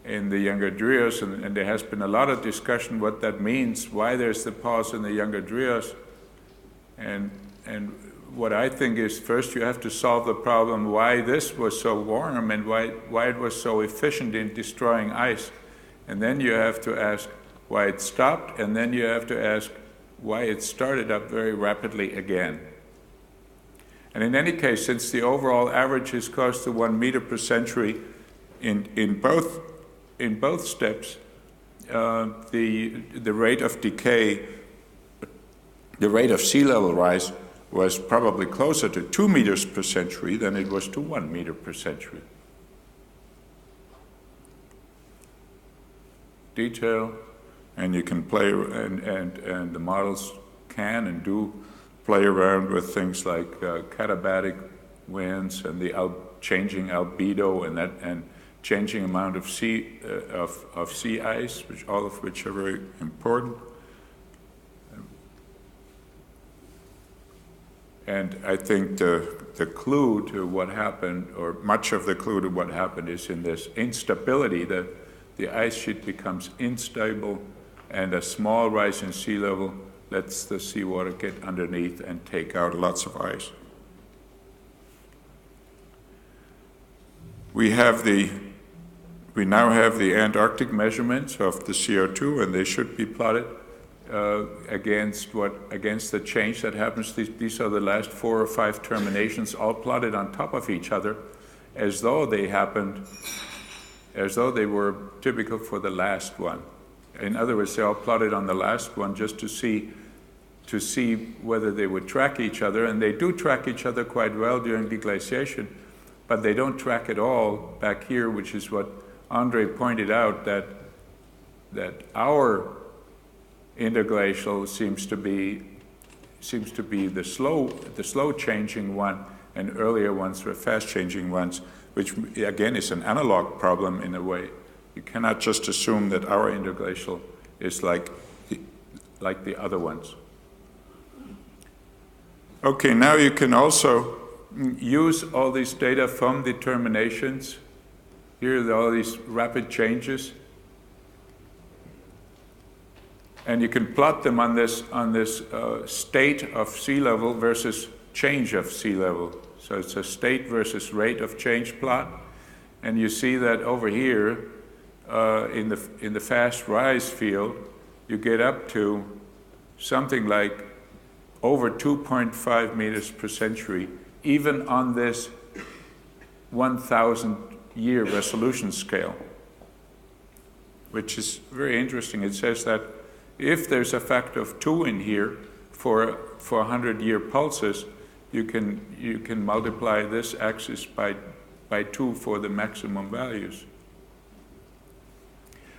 in the Younger Dryas, and there has been a lot of discussion what that means, why there's the pause in the Younger Dryas. And what I think is, first you have to solve the problem why this was so warm and why it was so efficient in destroying ice. And then you have to ask why it stopped, and then you have to ask why it started up very rapidly again. And in any case, since the overall average is close to 1 meter per century in both steps, the rate of decay, the rate of sea level rise was probably closer to 2 meters per century than it was to 1 meter per century. Detail. And you can play, and the models can and do play around with things like katabatic winds and the changing albedo and changing amount of sea ice, all of which are very important. And I think the clue to what happened, or much of the clue to what happened, is in this instability. The ice sheet becomes unstable, and a small rise in sea level lets the seawater get underneath and take out lots of ice. We now have the Antarctic measurements of the CO2, and they should be plotted against the change that happens. These are the last 4 or 5 terminations, all plotted on top of each other, as though they were typical for the last one. In other words, they're all plotted on the last one just to see whether they would track each other, and they do track each other quite well during deglaciation, but they don't track at all back here, which is what André pointed out, that our interglacial seems to be the slow changing one, and earlier ones were fast changing ones, which again is an analog problem in a way. You cannot just assume that our interglacial is like the other ones. Okay, now you can also use all these data from the terminations. Here are all these rapid changes. And you can plot them on this state of sea level versus change of sea level. So it's a state versus rate of change plot. And you see that over here in the fast rise field, you get up to something like over 2.5 meters per century, even on this 1,000-year resolution scale, which is very interesting. It says that if there's a factor of 2 in here for 100-year pulses, you can multiply this axis by 2 for the maximum values.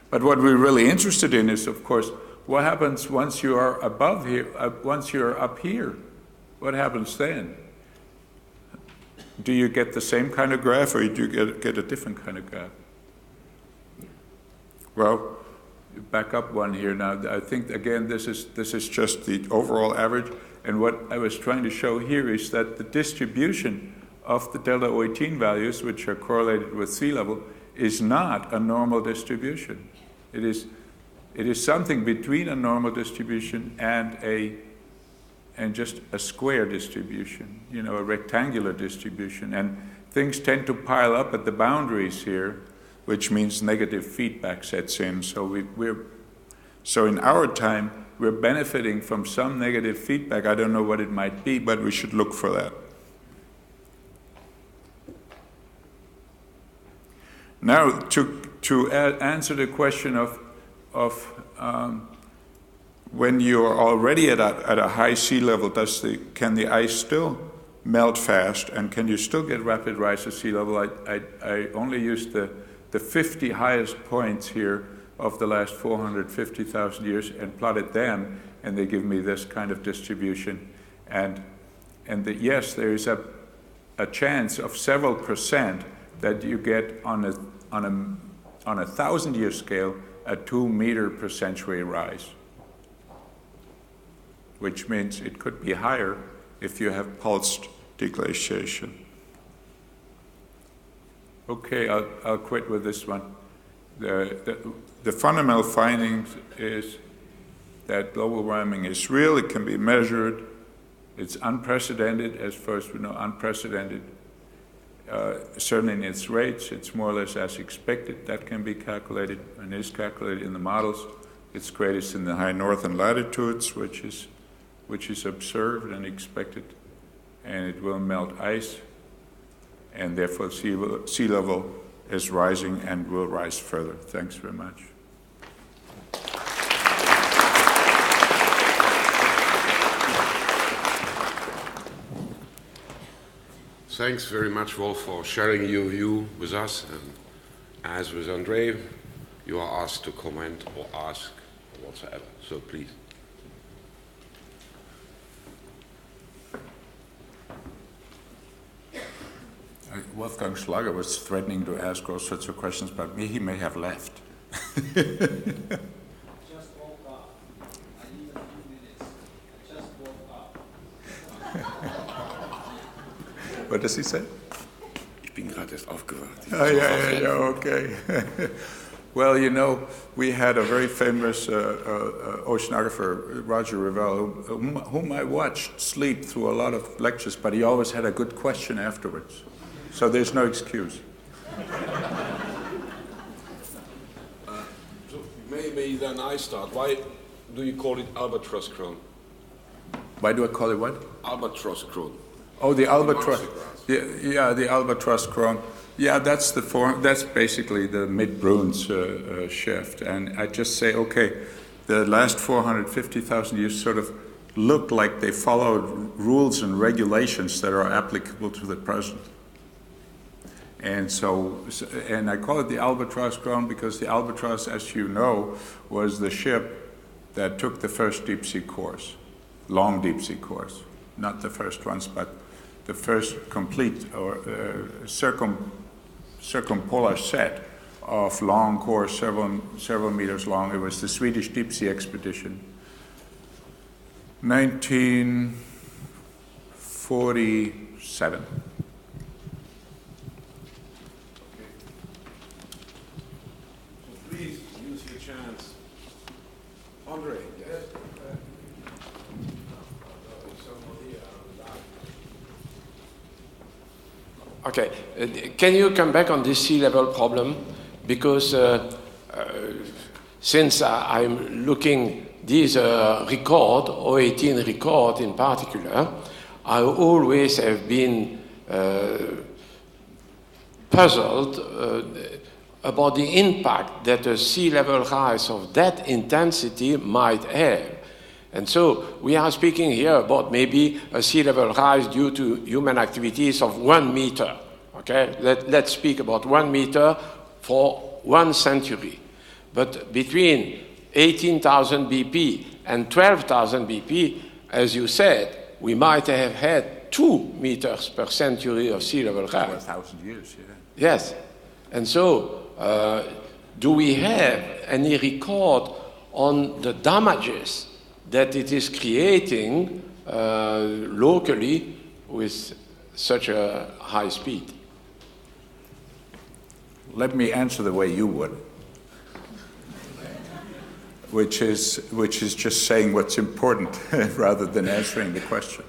But what we're really interested in is, of course, what happens once you are above here, once you're up here? What happens then? Do you get the same kind of graph, or do you get a different kind of graph? Well, back up one here now. I think, again, this is just the overall average. And what I was trying to show here is that the distribution of the delta O18 values, which are correlated with sea level, is not a normal distribution. It is something between a normal distribution and just a square distribution, a rectangular distribution. And things tend to pile up at the boundaries here, which means negative feedback sets in. So in our time, we're benefiting from some negative feedback. I don't know what it might be, but we should look for that. Now, to answer the question of when you are already at a high sea level, can the ice still melt fast, and can you still get rapid rise of sea level? I only used the 50 highest points here of the last 450,000 years and plotted them, and they give me this kind of distribution. And yes, there is a chance of several percent that you get on a 1,000-year scale a 2 meter per century rise, which means it could be higher if you have pulsed deglaciation. Okay, I'll quit with this one. The fundamental findings is that global warming is real. It can be measured. It's unprecedented, as far as we know, unprecedented. Certainly in its rates, it's more or less as expected. That can be calculated and is calculated in the models. It's greatest in the high northern latitudes, which is observed and expected, and it will melt ice, and therefore sea level is rising and will rise further. Thanks very much. Thanks very much, Wolf, for sharing your view with us. And as with André, you are asked to comment or ask or whatsoever. So please. Wolfgang Schlager was threatening to ask all sorts of questions about me. He may have left. Just woke up. I need a few minutes. I just woke up. What does he say? Ich bin gerade erst aufgewacht. Oh, yeah, okay. Well, you know, we had a very famous oceanographer, Roger Revelle, whom I watched sleep through a lot of lectures, but he always had a good question afterwards. So there's no excuse. So maybe then I start. Why do you call it Albatross Crown? Why do I call it what? Albatross Crown. Oh, the albatross. Masterclass. Yeah, the Albatross Crown. Yeah, that's basically the mid-Bruins shaft. And I just say, okay, the last 450,000 years sort of look like they followed rules and regulations that are applicable to the present. And and I call it the Albatross Crown because the Albatross, as you know, was the ship that took the first deep-sea course, long deep-sea course. Not the first ones, but the first complete or circumpolar set of long course, several meters long. It was the Swedish deep-sea expedition, 1947. Please use your chance. André, yes? Okay, can you come back on this sea level problem? Because since I'm looking this record, 018 record in particular, I always have been puzzled about the impact that a sea level rise of that intensity might have. And so we are speaking here about maybe a sea level rise due to human activities of 1 meter. Okay, let's speak about 1 meter for 1 century. But between 18,000 BP and 12,000 BP, as you said, we might have had 2 meters per century of sea level rise. 1,000 years, yeah. Yes. And so, do we have any record on the damages that it is creating locally with such a high speed? Let me answer the way you would, which is just saying what's important rather than answering the question.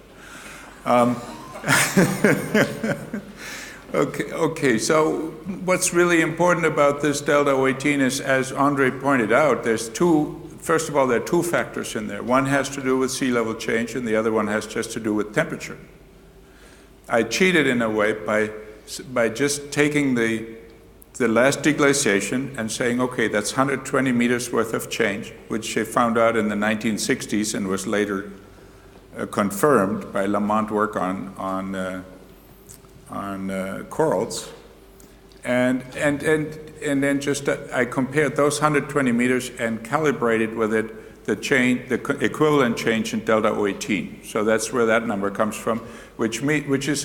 Okay, so what's really important about this delta 018 is, as André pointed out, first of all, there are 2 factors in there. One has to do with sea level change, and the other one has just to do with temperature. I cheated in a way by just taking the last deglaciation and saying, okay, that's 120 meters worth of change, which they found out in the 1960s and was later confirmed by Lamont work on corals, and then just I compared those 120 meters and calibrated with it the equivalent change in delta 018. So that's where that number comes from, which includes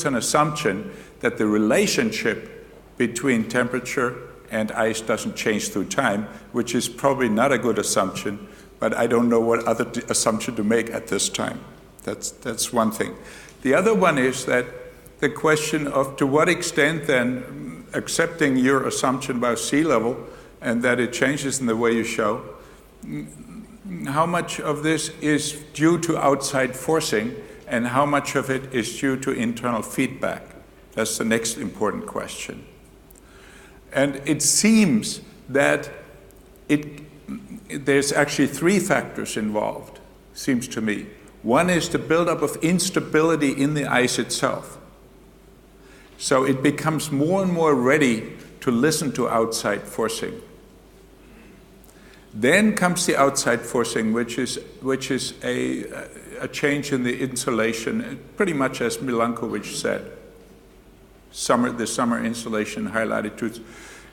an assumption that the relationship between temperature and ice doesn't change through time, which is probably not a good assumption, but I don't know what other assumption to make at this time. That's one thing. The other one is that the question of to what extent then, accepting your assumption about sea level and that it changes in the way you show, how much of this is due to outside forcing and how much of it is due to internal feedback? That's the next important question. And it seems that there's actually 3 factors involved, seems to me. One is the buildup of instability in the ice itself. So it becomes more and more ready to listen to outside forcing. Then comes the outside forcing, which is a change in the insulation, pretty much as Milankovic said. The summer insulation, high latitudes,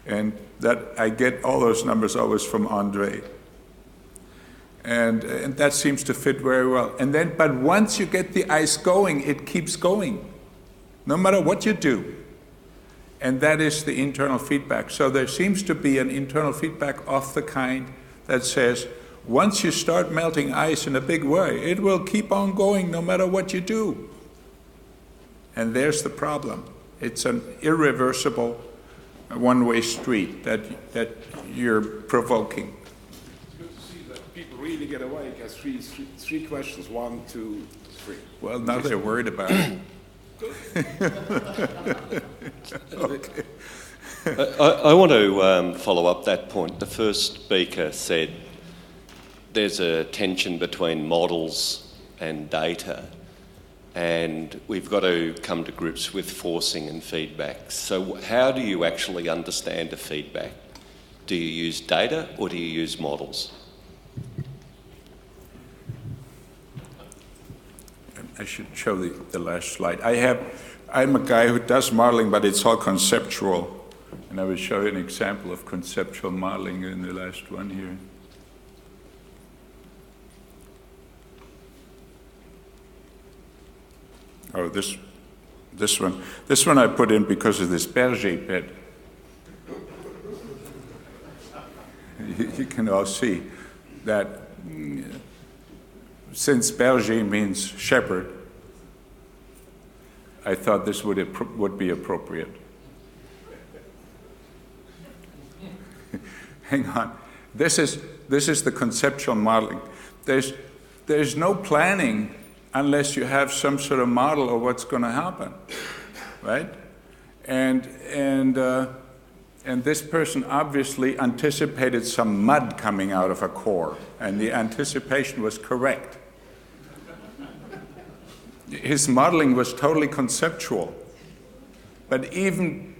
and that I get all those numbers always from André. And that seems to fit very well. And then, but once you get the ice going, it keeps going, no matter what you do. And that is the internal feedback. So there seems to be an internal feedback of the kind that says, once you start melting ice in a big way, it will keep on going no matter what you do. And there's the problem. It's an irreversible one-way street that you're provoking. It's good to see that people really get awake as three questions, 1, 2, 3. Well, now they're worried about it. Okay. I want to follow up that point. The first speaker said there's a tension between models and data, and we've got to come to grips with forcing and feedback. So how do you actually understand a feedback? Do you use data or do you use models? I should show the last slide. I'm a guy who does modeling, but it's all conceptual. And I will show you an example of conceptual modeling in the last one here. Oh, this one. This one I put in because of this Berger bed. You can all see that since Berger means shepherd, I thought this would be appropriate. Hang on. This is the conceptual modeling. There's no planning unless you have some sort of model of what's going to happen, right? And this person obviously anticipated some mud coming out of a core, and the anticipation was correct. His modeling was totally conceptual, but even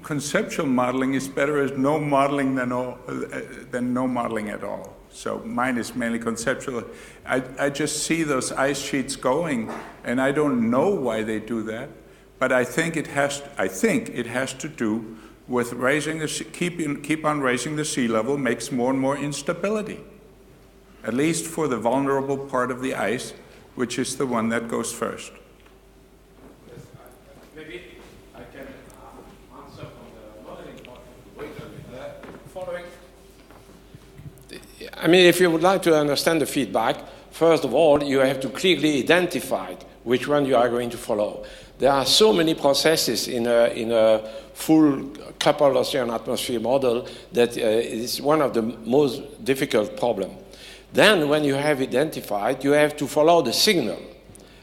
conceptual modeling is better as no modeling than no modeling at all. So mine is mainly conceptual. I just see those ice sheets going, and I don't know why they do that, but I think it has to do with keep on raising the sea level makes more and more instability, at least for the vulnerable part of the ice, which is the one that goes first. Maybe I can answer from the modeling part. Following. I mean, if you would like to understand the feedback, first of all, you have to clearly identify which one you are going to follow. There are so many processes in a full coupled ocean atmosphere model that is one of the most difficult problems. Then, when you have identified, you have to follow the signal.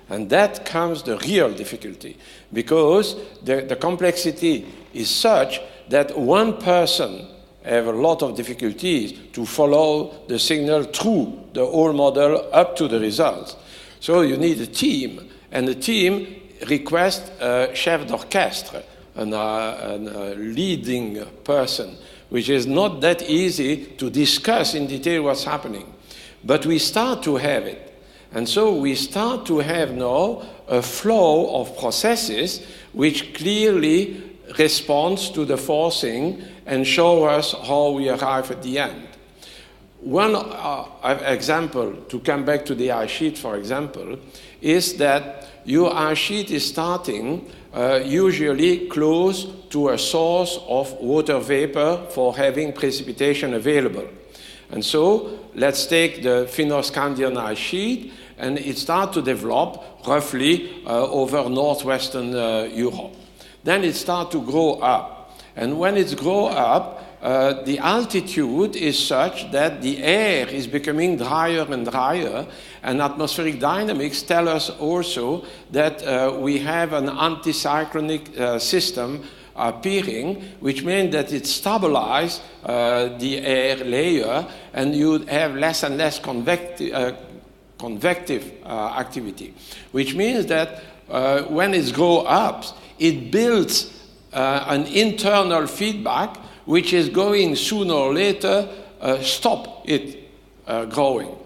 And that comes the real difficulty, because the complexity is such that one person have a lot of difficulties to follow the signal through the whole model up to the results. So you need a team, and the team requests a chef d'orchestre, a leading person, which is not that easy to discuss in detail what's happening. But we start to have it. And so we start to have now a flow of processes which clearly responds to the forcing and show us how we arrive at the end. One example, to come back to the ice sheet, for example, is that your ice sheet is starting usually close to a source of water vapor for having precipitation available. And so let's take the Finno-Scandian ice sheet, and it starts to develop roughly over northwestern Europe. Then it starts to grow up. And when it grows up, the altitude is such that the air is becoming drier and drier, and atmospheric dynamics tell us also that we have an anticyclonic system appearing, which means that it stabilizes the air layer, and you have less and less convective activity, which means that when it grows up, it builds an internal feedback which is going sooner or later stop it growing.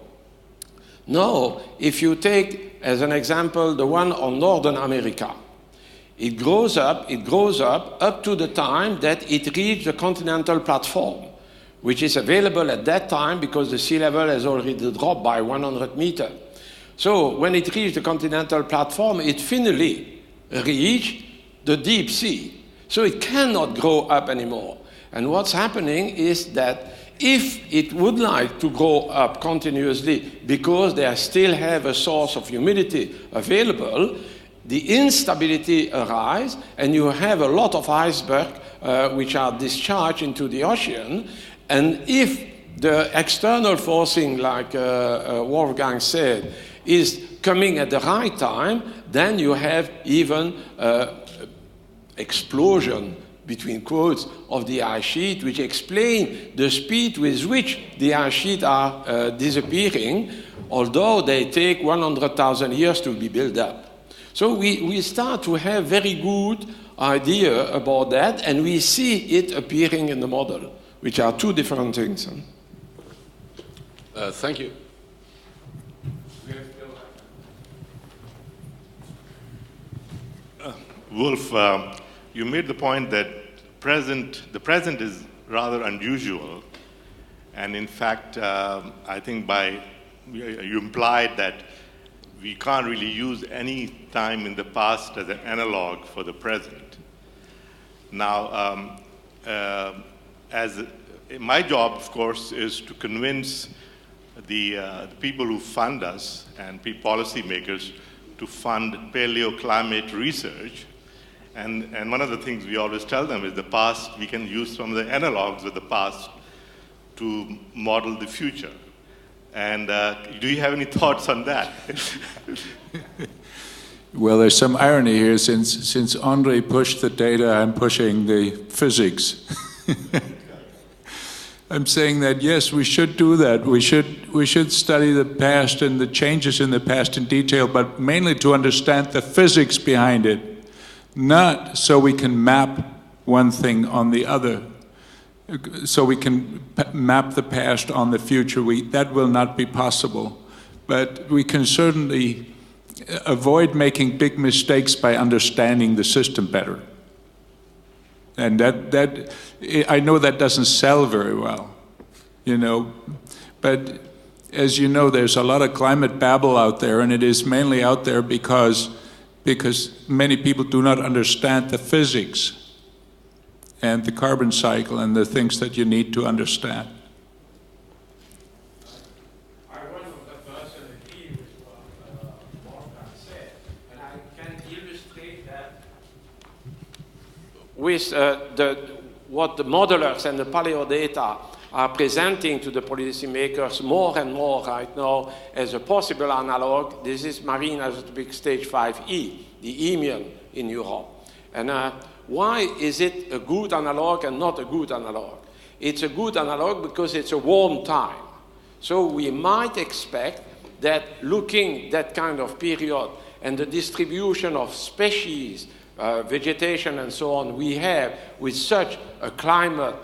Now, if you take as an example the one on Northern America, it grows up to the time that it reaches the continental platform, which is available at that time because the sea level has already dropped by 100 meters. So when it reached the continental platform, it finally reached the deep sea. So it cannot grow up anymore. And what's happening is that if it would like to grow up continuously because they still have a source of humidity available, the instability arises, and you have a lot of icebergs which are discharged into the ocean. And if the external forcing, like Wolfgang said, is coming at the right time, then you have even explosion, between quotes, of the ice sheet, which explain the speed with which the ice sheet are disappearing, although they take 100,000 years to be built up. So we start to have very good idea about that, and we see it appearing in the model, which are two different things. Thank you. Wolf, you made the point that the present is rather unusual, and in fact, I think you implied that we can't really use any time in the past as an analog for the present. Now, my job, of course, is to convince the people who fund us and policymakers to fund palaeoclimate research. And one of the things we always tell them is the past, we can use some of the analogs of the past to model the future. And do you have any thoughts on that? Well, there's some irony here. Since André pushed the data, I'm pushing the physics. I'm saying that, yes, we should do that. We should study the past and the changes in the past in detail, but mainly to understand the physics behind it. Not so we can map one thing on the other. So we can map the past on the future. That will not be possible. But we can certainly avoid making big mistakes by understanding the system better. And that I know that doesn't sell very well, but as you know, there's a lot of climate babble out there, and it is mainly out there because many people do not understand the physics and the carbon cycle and the things that you need to understand. I 100% agree with what Wolfgang said, and I can illustrate that with what the modelers and the paleo data are presenting to the policymakers more and more right now as a possible analog. This is marine isotopic stage 5E, the EMIAN in Europe. And why is it a good analog and not a good analog? It's a good analog because it's a warm time. So we might expect that looking that kind of period and the distribution of species, vegetation and so on we have with such a climate,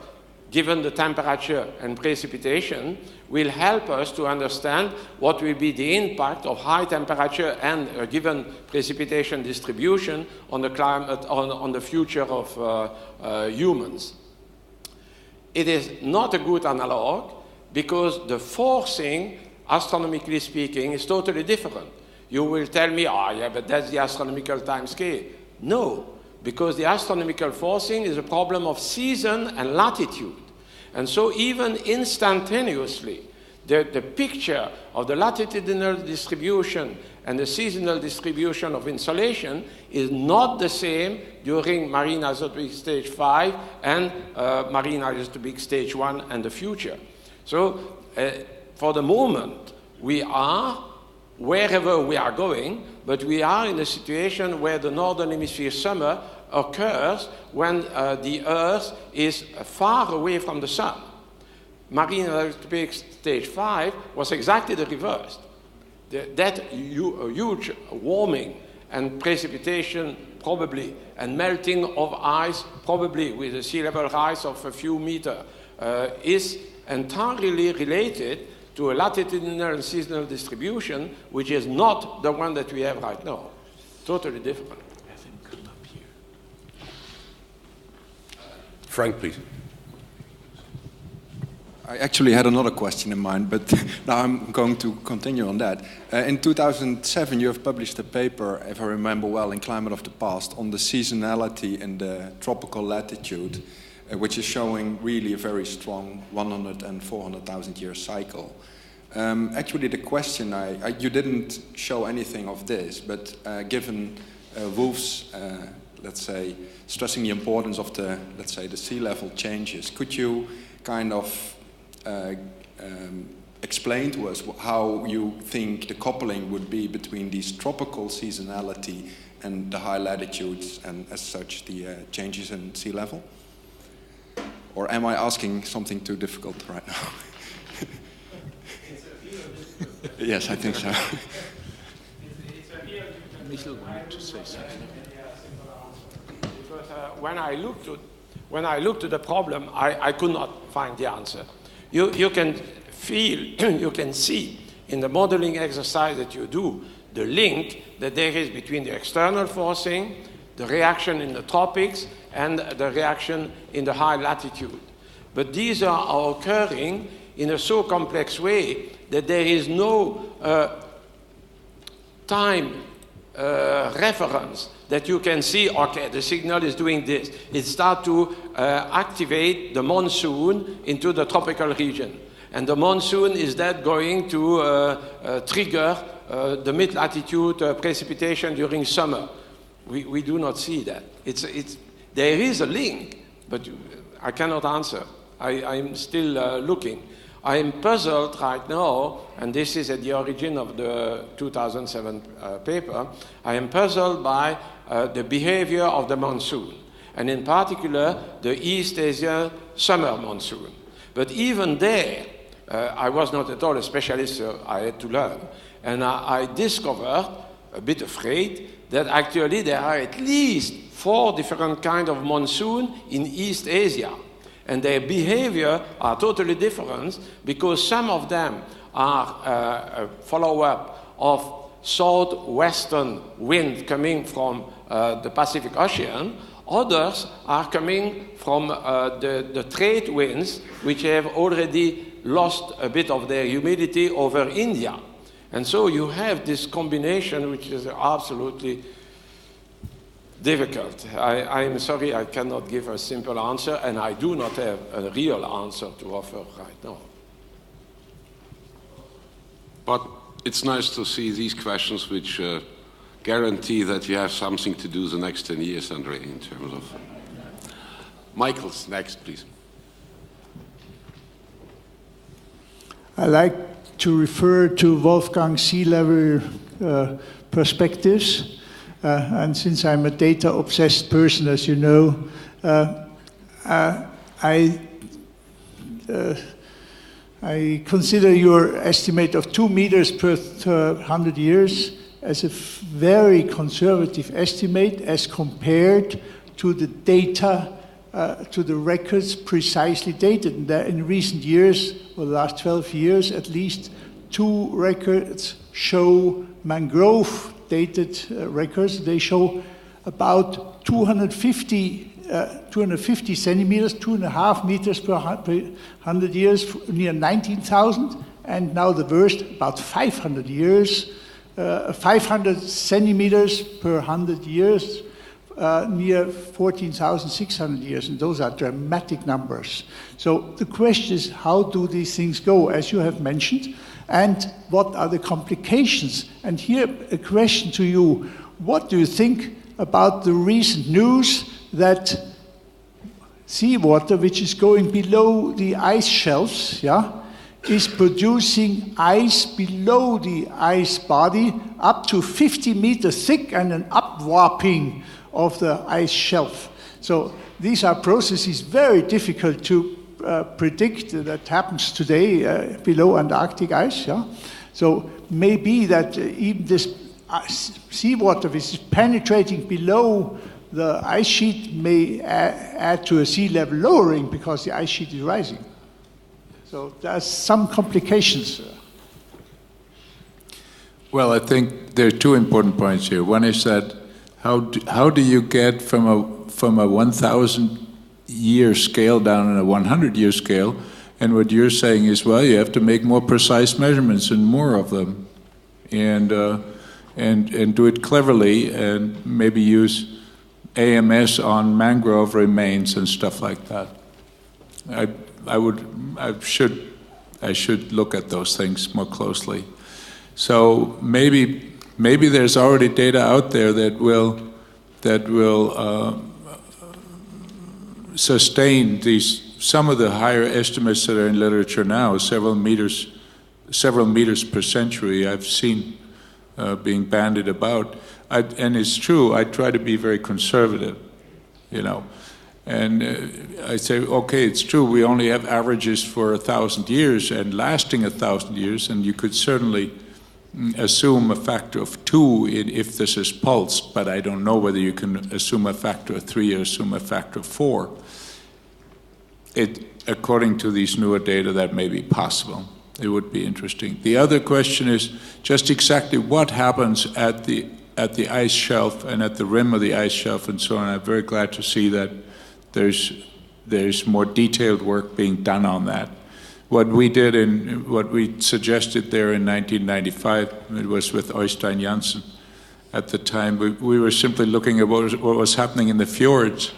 given the temperature and precipitation, will help us to understand what will be the impact of high temperature and a given precipitation distribution on the climate, on the future of humans. It is not a good analog because the forcing, astronomically speaking, is totally different. You will tell me, yeah, but that's the astronomical time scale. No, because the astronomical forcing is a problem of season and latitude. And so even instantaneously, the picture of the latitudinal distribution and the seasonal distribution of insolation is not the same during marine isotopic stage 5 and marine isotopic stage 1 and the future. So for the moment, we are wherever we are going, but we are in a situation where the northern hemisphere summer occurs when the Earth is far away from the sun. Marine isotopic stage 5 was exactly the reverse. That huge warming and precipitation probably, and melting of ice probably with a sea level rise of a few meters, is entirely related to a latitudinal and seasonal distribution, which is not the one that we have right now. Totally different. Frank, please. I actually had another question in mind, but now I'm going to continue on that. In 2007, you have published a paper, if I remember well, in Climate of the Past, on the seasonality in the tropical latitude, which is showing really a very strong 100 and 400,000 year cycle. Actually, the question, you didn't show anything of this, but given Wolf's, let's say, stressing the importance of the, let's say, the sea level changes, could you kind of explain to us how you think the coupling would be between these tropical seasonality and the high latitudes and as such the changes in sea level? Or am I asking something too difficult right now? Yes, I think so. Michel wanted to say something. Because when I looked at the problem, I could not find the answer. You can feel, you can see in the modeling exercise that you do the link that there is between the external forcing, the reaction in the tropics, and the reaction in the high latitude. But these are occurring in a so complex way that there is no time reference that you can see, okay, the signal is doing this. It starts to activate the monsoon into the tropical region. And the monsoon is that going to trigger the mid-latitude precipitation during summer. We do not see that. There is a link, but I cannot answer. I'm still looking. I'm puzzled right now, and this is at the origin of the 2007 paper, I am puzzled by the behavior of the monsoon, and in particular, the East Asia summer monsoon. But even there, I was not at all a specialist, so I had to learn. And I discovered, a bit afraid, that actually there are at least 4 different kinds of monsoon in East Asia. And their behavior are totally different because some of them are a follow-up of southwestern wind coming from the Pacific Ocean. Others are coming from the trade winds, which have already lost a bit of their humidity over India. And so you have this combination, which is absolutely difficult. I'm sorry, I cannot give a simple answer, and I do not have a real answer to offer right now. But it's nice to see these questions which guarantee that you have something to do the next 10 years, André, in terms of... Michael's next, please. I like to refer to Wolfgang's sea level perspectives. And since I'm a data-obsessed person, as you know, I consider your estimate of 2 meters per 100 years as a very conservative estimate as compared to the data, to the records precisely dated. And in recent years, or the last 12 years at least, 2 records show mangrove dated records. They show about 250 centimeters, 2.5 meters per 100 years, near 19,000, and now the worst, about 500 years, 500 centimeters per 100 years, near 14,600 years, and those are dramatic numbers. So the question is, how do these things go, as you have mentioned, and what are the complications? And here, a question to you. What do you think about the recent news that seawater, which is going below the ice shelves, is producing ice below the ice body up to 50 meters thick and an upwarping of the ice shelf? So these are processes very difficult to predict that happens today below Antarctic ice. So maybe that even this seawater which is penetrating below the ice sheet may add to a sea level lowering because the ice sheet is rising. So there's some complications. Well, I think there are 2 important points here. One is that how do you get from a 1,000-year scale down in a 100-year scale, And what you're saying is, well, you have to make more precise measurements and more of them, and do it cleverly, and maybe use AMS on mangrove remains and stuff like that. I should look at those things more closely. So maybe there's already data out there that will sustain some of the higher estimates that are in literature now, several meters per century. I've seen being bandied about, and it's true. I try to be very conservative, and I say, okay, it's true. We only have averages for 1,000 years and lasting 1,000 years, and you could certainly assume a factor of 2 if this is pulsed, but I don't know whether you can assume a factor of 3 or assume a factor of 4. According to these newer data, that may be possible. It would be interesting. The other question is just exactly what happens at the ice shelf and at the rim of the ice shelf and so on. I'm very glad to see that there's more detailed work being done on that. What we suggested there in 1995, it was with Øystein Jansen at the time. We were simply looking at what was happening in the fjords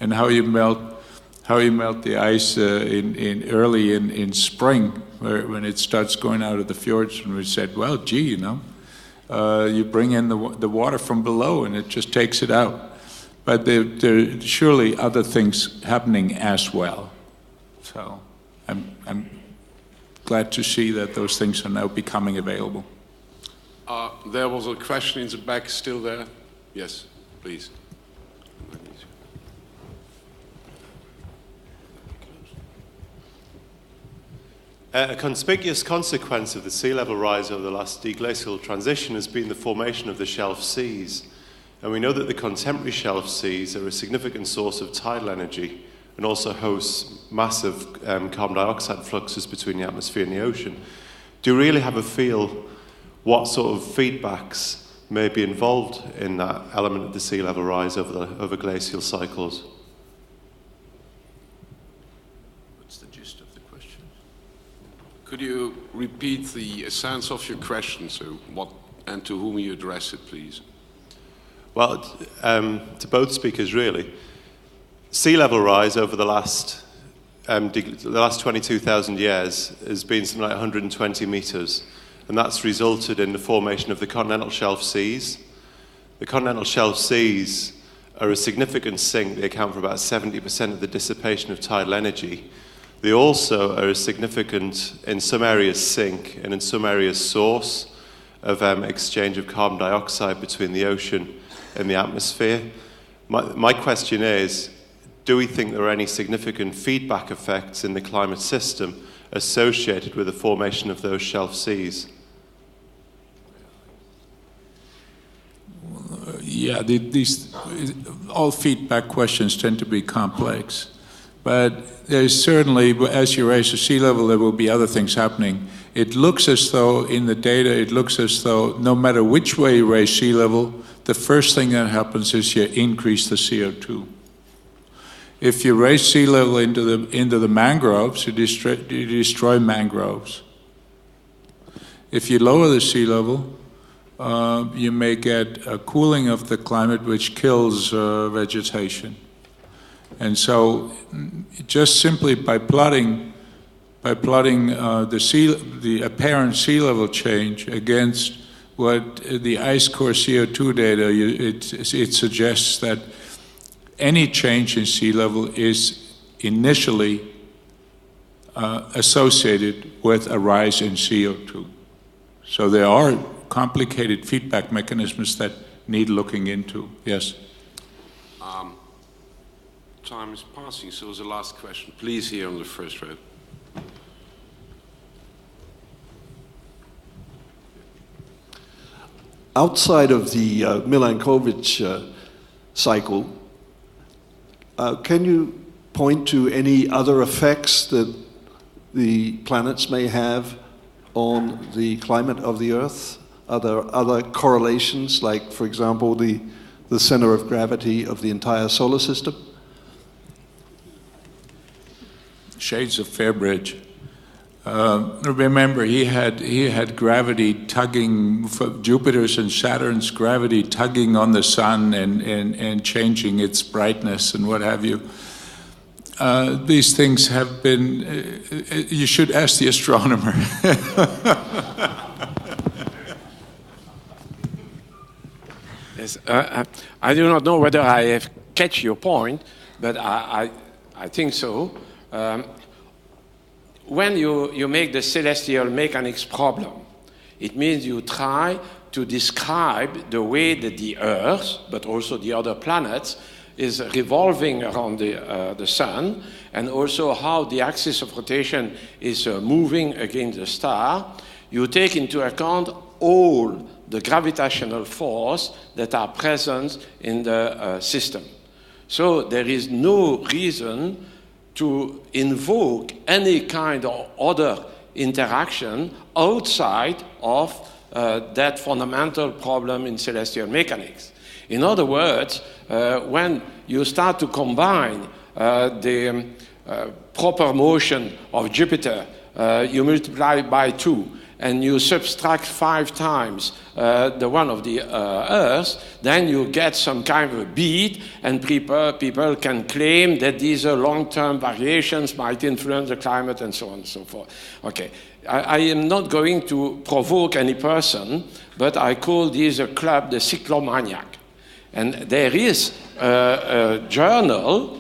and how you melt the ice early in spring, when it starts going out of the fjords. And we said, well, gee, you bring in the water from below and it just takes it out. But there are surely other things happening as well. So I'm glad to see that those things are now becoming available. There was a question in the back still there. Yes, please. A conspicuous consequence of the sea level rise over the last deglacial transition has been the formation of the shelf seas. And we know that the contemporary shelf seas are a significant source of tidal energy and also host massive carbon dioxide fluxes between the atmosphere and the ocean. Do you really have a feel what sort of feedbacks may be involved in that element of the sea level rise over glacial cycles? What's the gist of the question? Could you repeat the essence of your question, so and to whom you address it, please? Well, to both speakers, really. Sea level rise over the last 22,000 years has been something like 120 meters, and that's resulted in the formation of the continental shelf seas. The continental shelf seas are a significant sink. They account for about 70% of the dissipation of tidal energy. They also are a significant, in some areas, sink, and in some areas, source of exchange of carbon dioxide between the ocean and the atmosphere. My question is, do we think there are any significant feedback effects in the climate system associated with the formation of those shelf seas? Yeah, these all feedback questions tend to be complex. But there's certainly, as you raise the sea level, there will be other things happening. It looks as though, in the data, it looks as though no matter which way you raise sea level, the first thing that happens is you increase the CO2. If you raise sea level into the mangroves, you destroy mangroves. If you lower the sea level, you may get a cooling of the climate, which kills vegetation. And so, just simply by plotting the apparent sea level change against what the ice core CO2 data, it suggests that any change in sea level is initially associated with a rise in CO2. So there are complicated feedback mechanisms that need looking into. Yes? Time is passing, so the last question. Please, here on the first row. Outside of the Milankovitch cycle, can you point to any other effects that the planets may have on the climate of the Earth? Are there other correlations, like, for example, the center of gravity of the entire solar system? Shades of Fairbridge. Remember, he had gravity tugging, Jupiter's and Saturn's gravity tugging on the sun and changing its brightness and what have you. These things have been, you should ask the astronomer. Yes, I do not know whether I have catch your point, but I think so. When you make the celestial mechanics problem, it means you try to describe the way that the Earth, but also the other planets, is revolving around the sun, and also how the axis of rotation is moving against the star. You take into account all the gravitational force that are present in the system. So there is no reason to invoke any kind of other interaction outside of that fundamental problem in celestial mechanics. In other words, when you start to combine the proper motion of Jupiter, you multiply by 2, and you subtract 5 times the one of the Earth, then you get some kind of a beat, and people can claim that these are long-term variations, might influence the climate, and so on and so forth. Okay, I am not going to provoke any person, but I call this a club the cyclomaniac. And there is a journal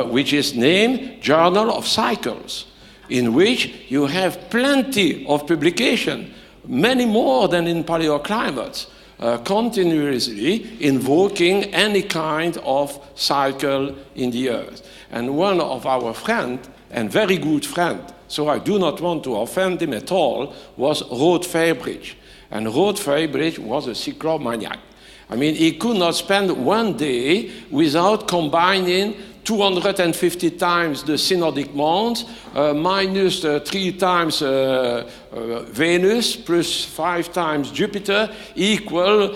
which is named Journal of Cycles, in which you have plenty of publication, many more than in paleoclimates, continuously invoking any kind of cycle in the Earth. And one of our friends, and very good friend, so I do not want to offend him at all, was Roth Fairbridge. And Roth Fairbridge was a cyclomaniac. I mean, he could not spend one day without combining 250 times the synodic months, minus 3 times Venus, plus 5 times Jupiter, equal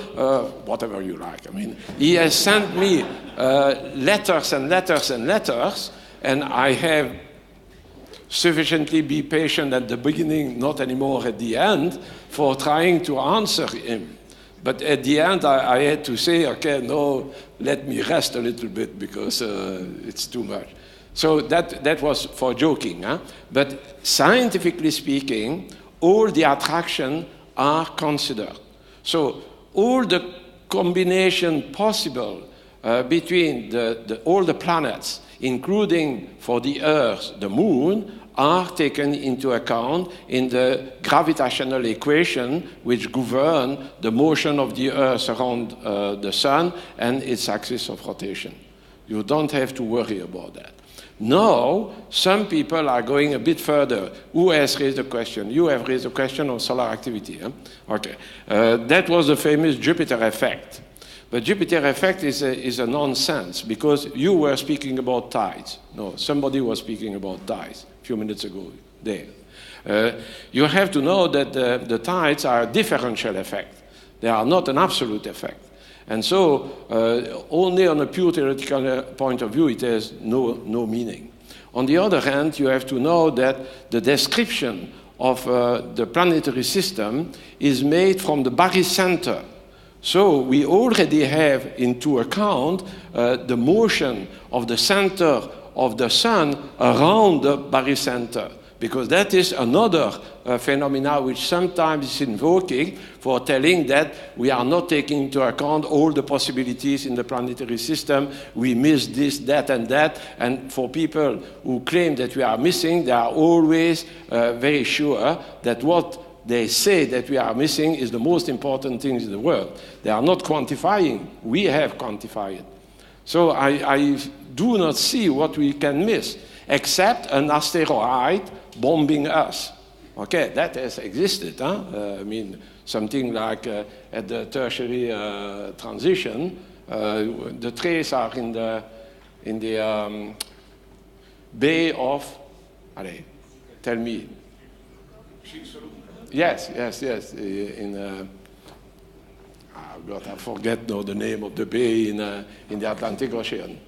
whatever you like. I mean, he has sent me letters and letters and letters, and I have sufficiently be patient at the beginning, not anymore at the end, for trying to answer him. But at the end, I had to say, okay, no, let me rest a little bit because it's too much. So that was for joking. Huh? But scientifically speaking, all the attractions are considered. So all the combination possible between all the planets, including for the Earth, the Moon, are taken into account in the gravitational equation which govern the motion of the Earth around the Sun and its axis of rotation. You don't have to worry about that. Now, some people are going a bit further. Who has raised a question? You have raised a question on solar activity. Huh? Okay. That was the famous Jupiter effect. But Jupiter effect is a nonsense because you were speaking about tides. No, somebody was speaking about tides a few minutes ago there. You have to know that the tides are a differential effect. They are not an absolute effect. And so only on a pure theoretical point of view it has no meaning. On the other hand, you have to know that the description of the planetary system is made from the barycenter. So we already have into account the motion of the center of the Sun around the barycenter, because that is another phenomena which sometimes is invoking for telling that we are not taking into account all the possibilities in the planetary system. We miss this, that, and that. And for people who claim that we are missing, they are always very sure that what they say that we are missing is the most important thing in the world. They are not quantifying. We have quantified. So I do not see what we can miss, except an asteroid bombing us. Okay, that has existed. Huh? I mean, something like at the tertiary transition, the traces are in the Bay of, allez, tell me. Yes. In God, I forget now the name of the bay in the Atlantic Ocean.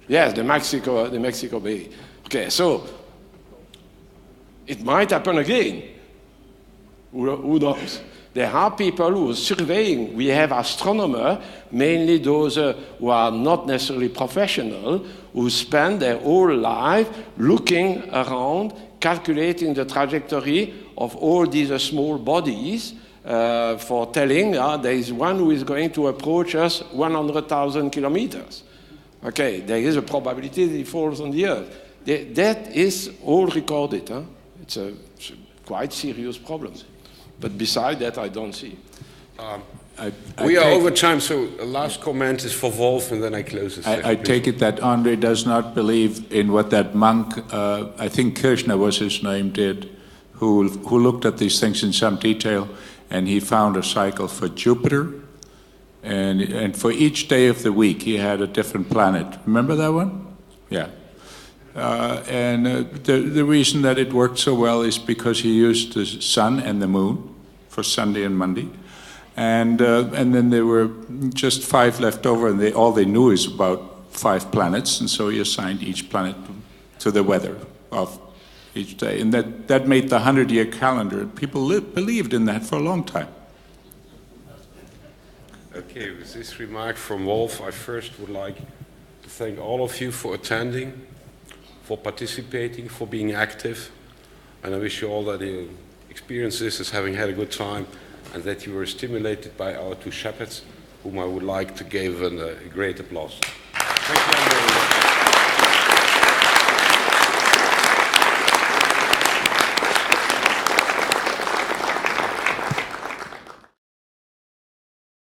Yes, the Mexico Bay. Okay, so It might happen again. Who knows? There are people who are surveying. We have astronomers, mainly those who are not necessarily professional, who spend their whole life looking around, calculating the trajectory of all these small bodies for telling there is one who is going to approach us 100,000 kilometers. Okay, there is a probability that he falls on the Earth. That is all recorded. It's a quite serious problem. But beside that, I don't see. We are over time, so the last comment is for Wolf, and then I close the session. I take it that André does not believe in what that monk, I think Kirchner was his name, did, who looked at these things in some detail, and he found a cycle for Jupiter, and for each day of the week he had a different planet. Remember that one? Yeah. The reason that it worked so well is because he used the sun and the moon for Sunday and Monday, and then there were just 5 left over, and all they knew is about 5 planets, and so he assigned each planet to the weather of each day, and that made the 100-year calendar. People believed in that for a long time. Okay, with this remark from Wolf, I first would like to thank all of you for attending, for participating, for being active, and I wish you all that you experience this as having had a good time, and that you were stimulated by our 2 shepherds, whom I would like to give a great applause. Thank you, André.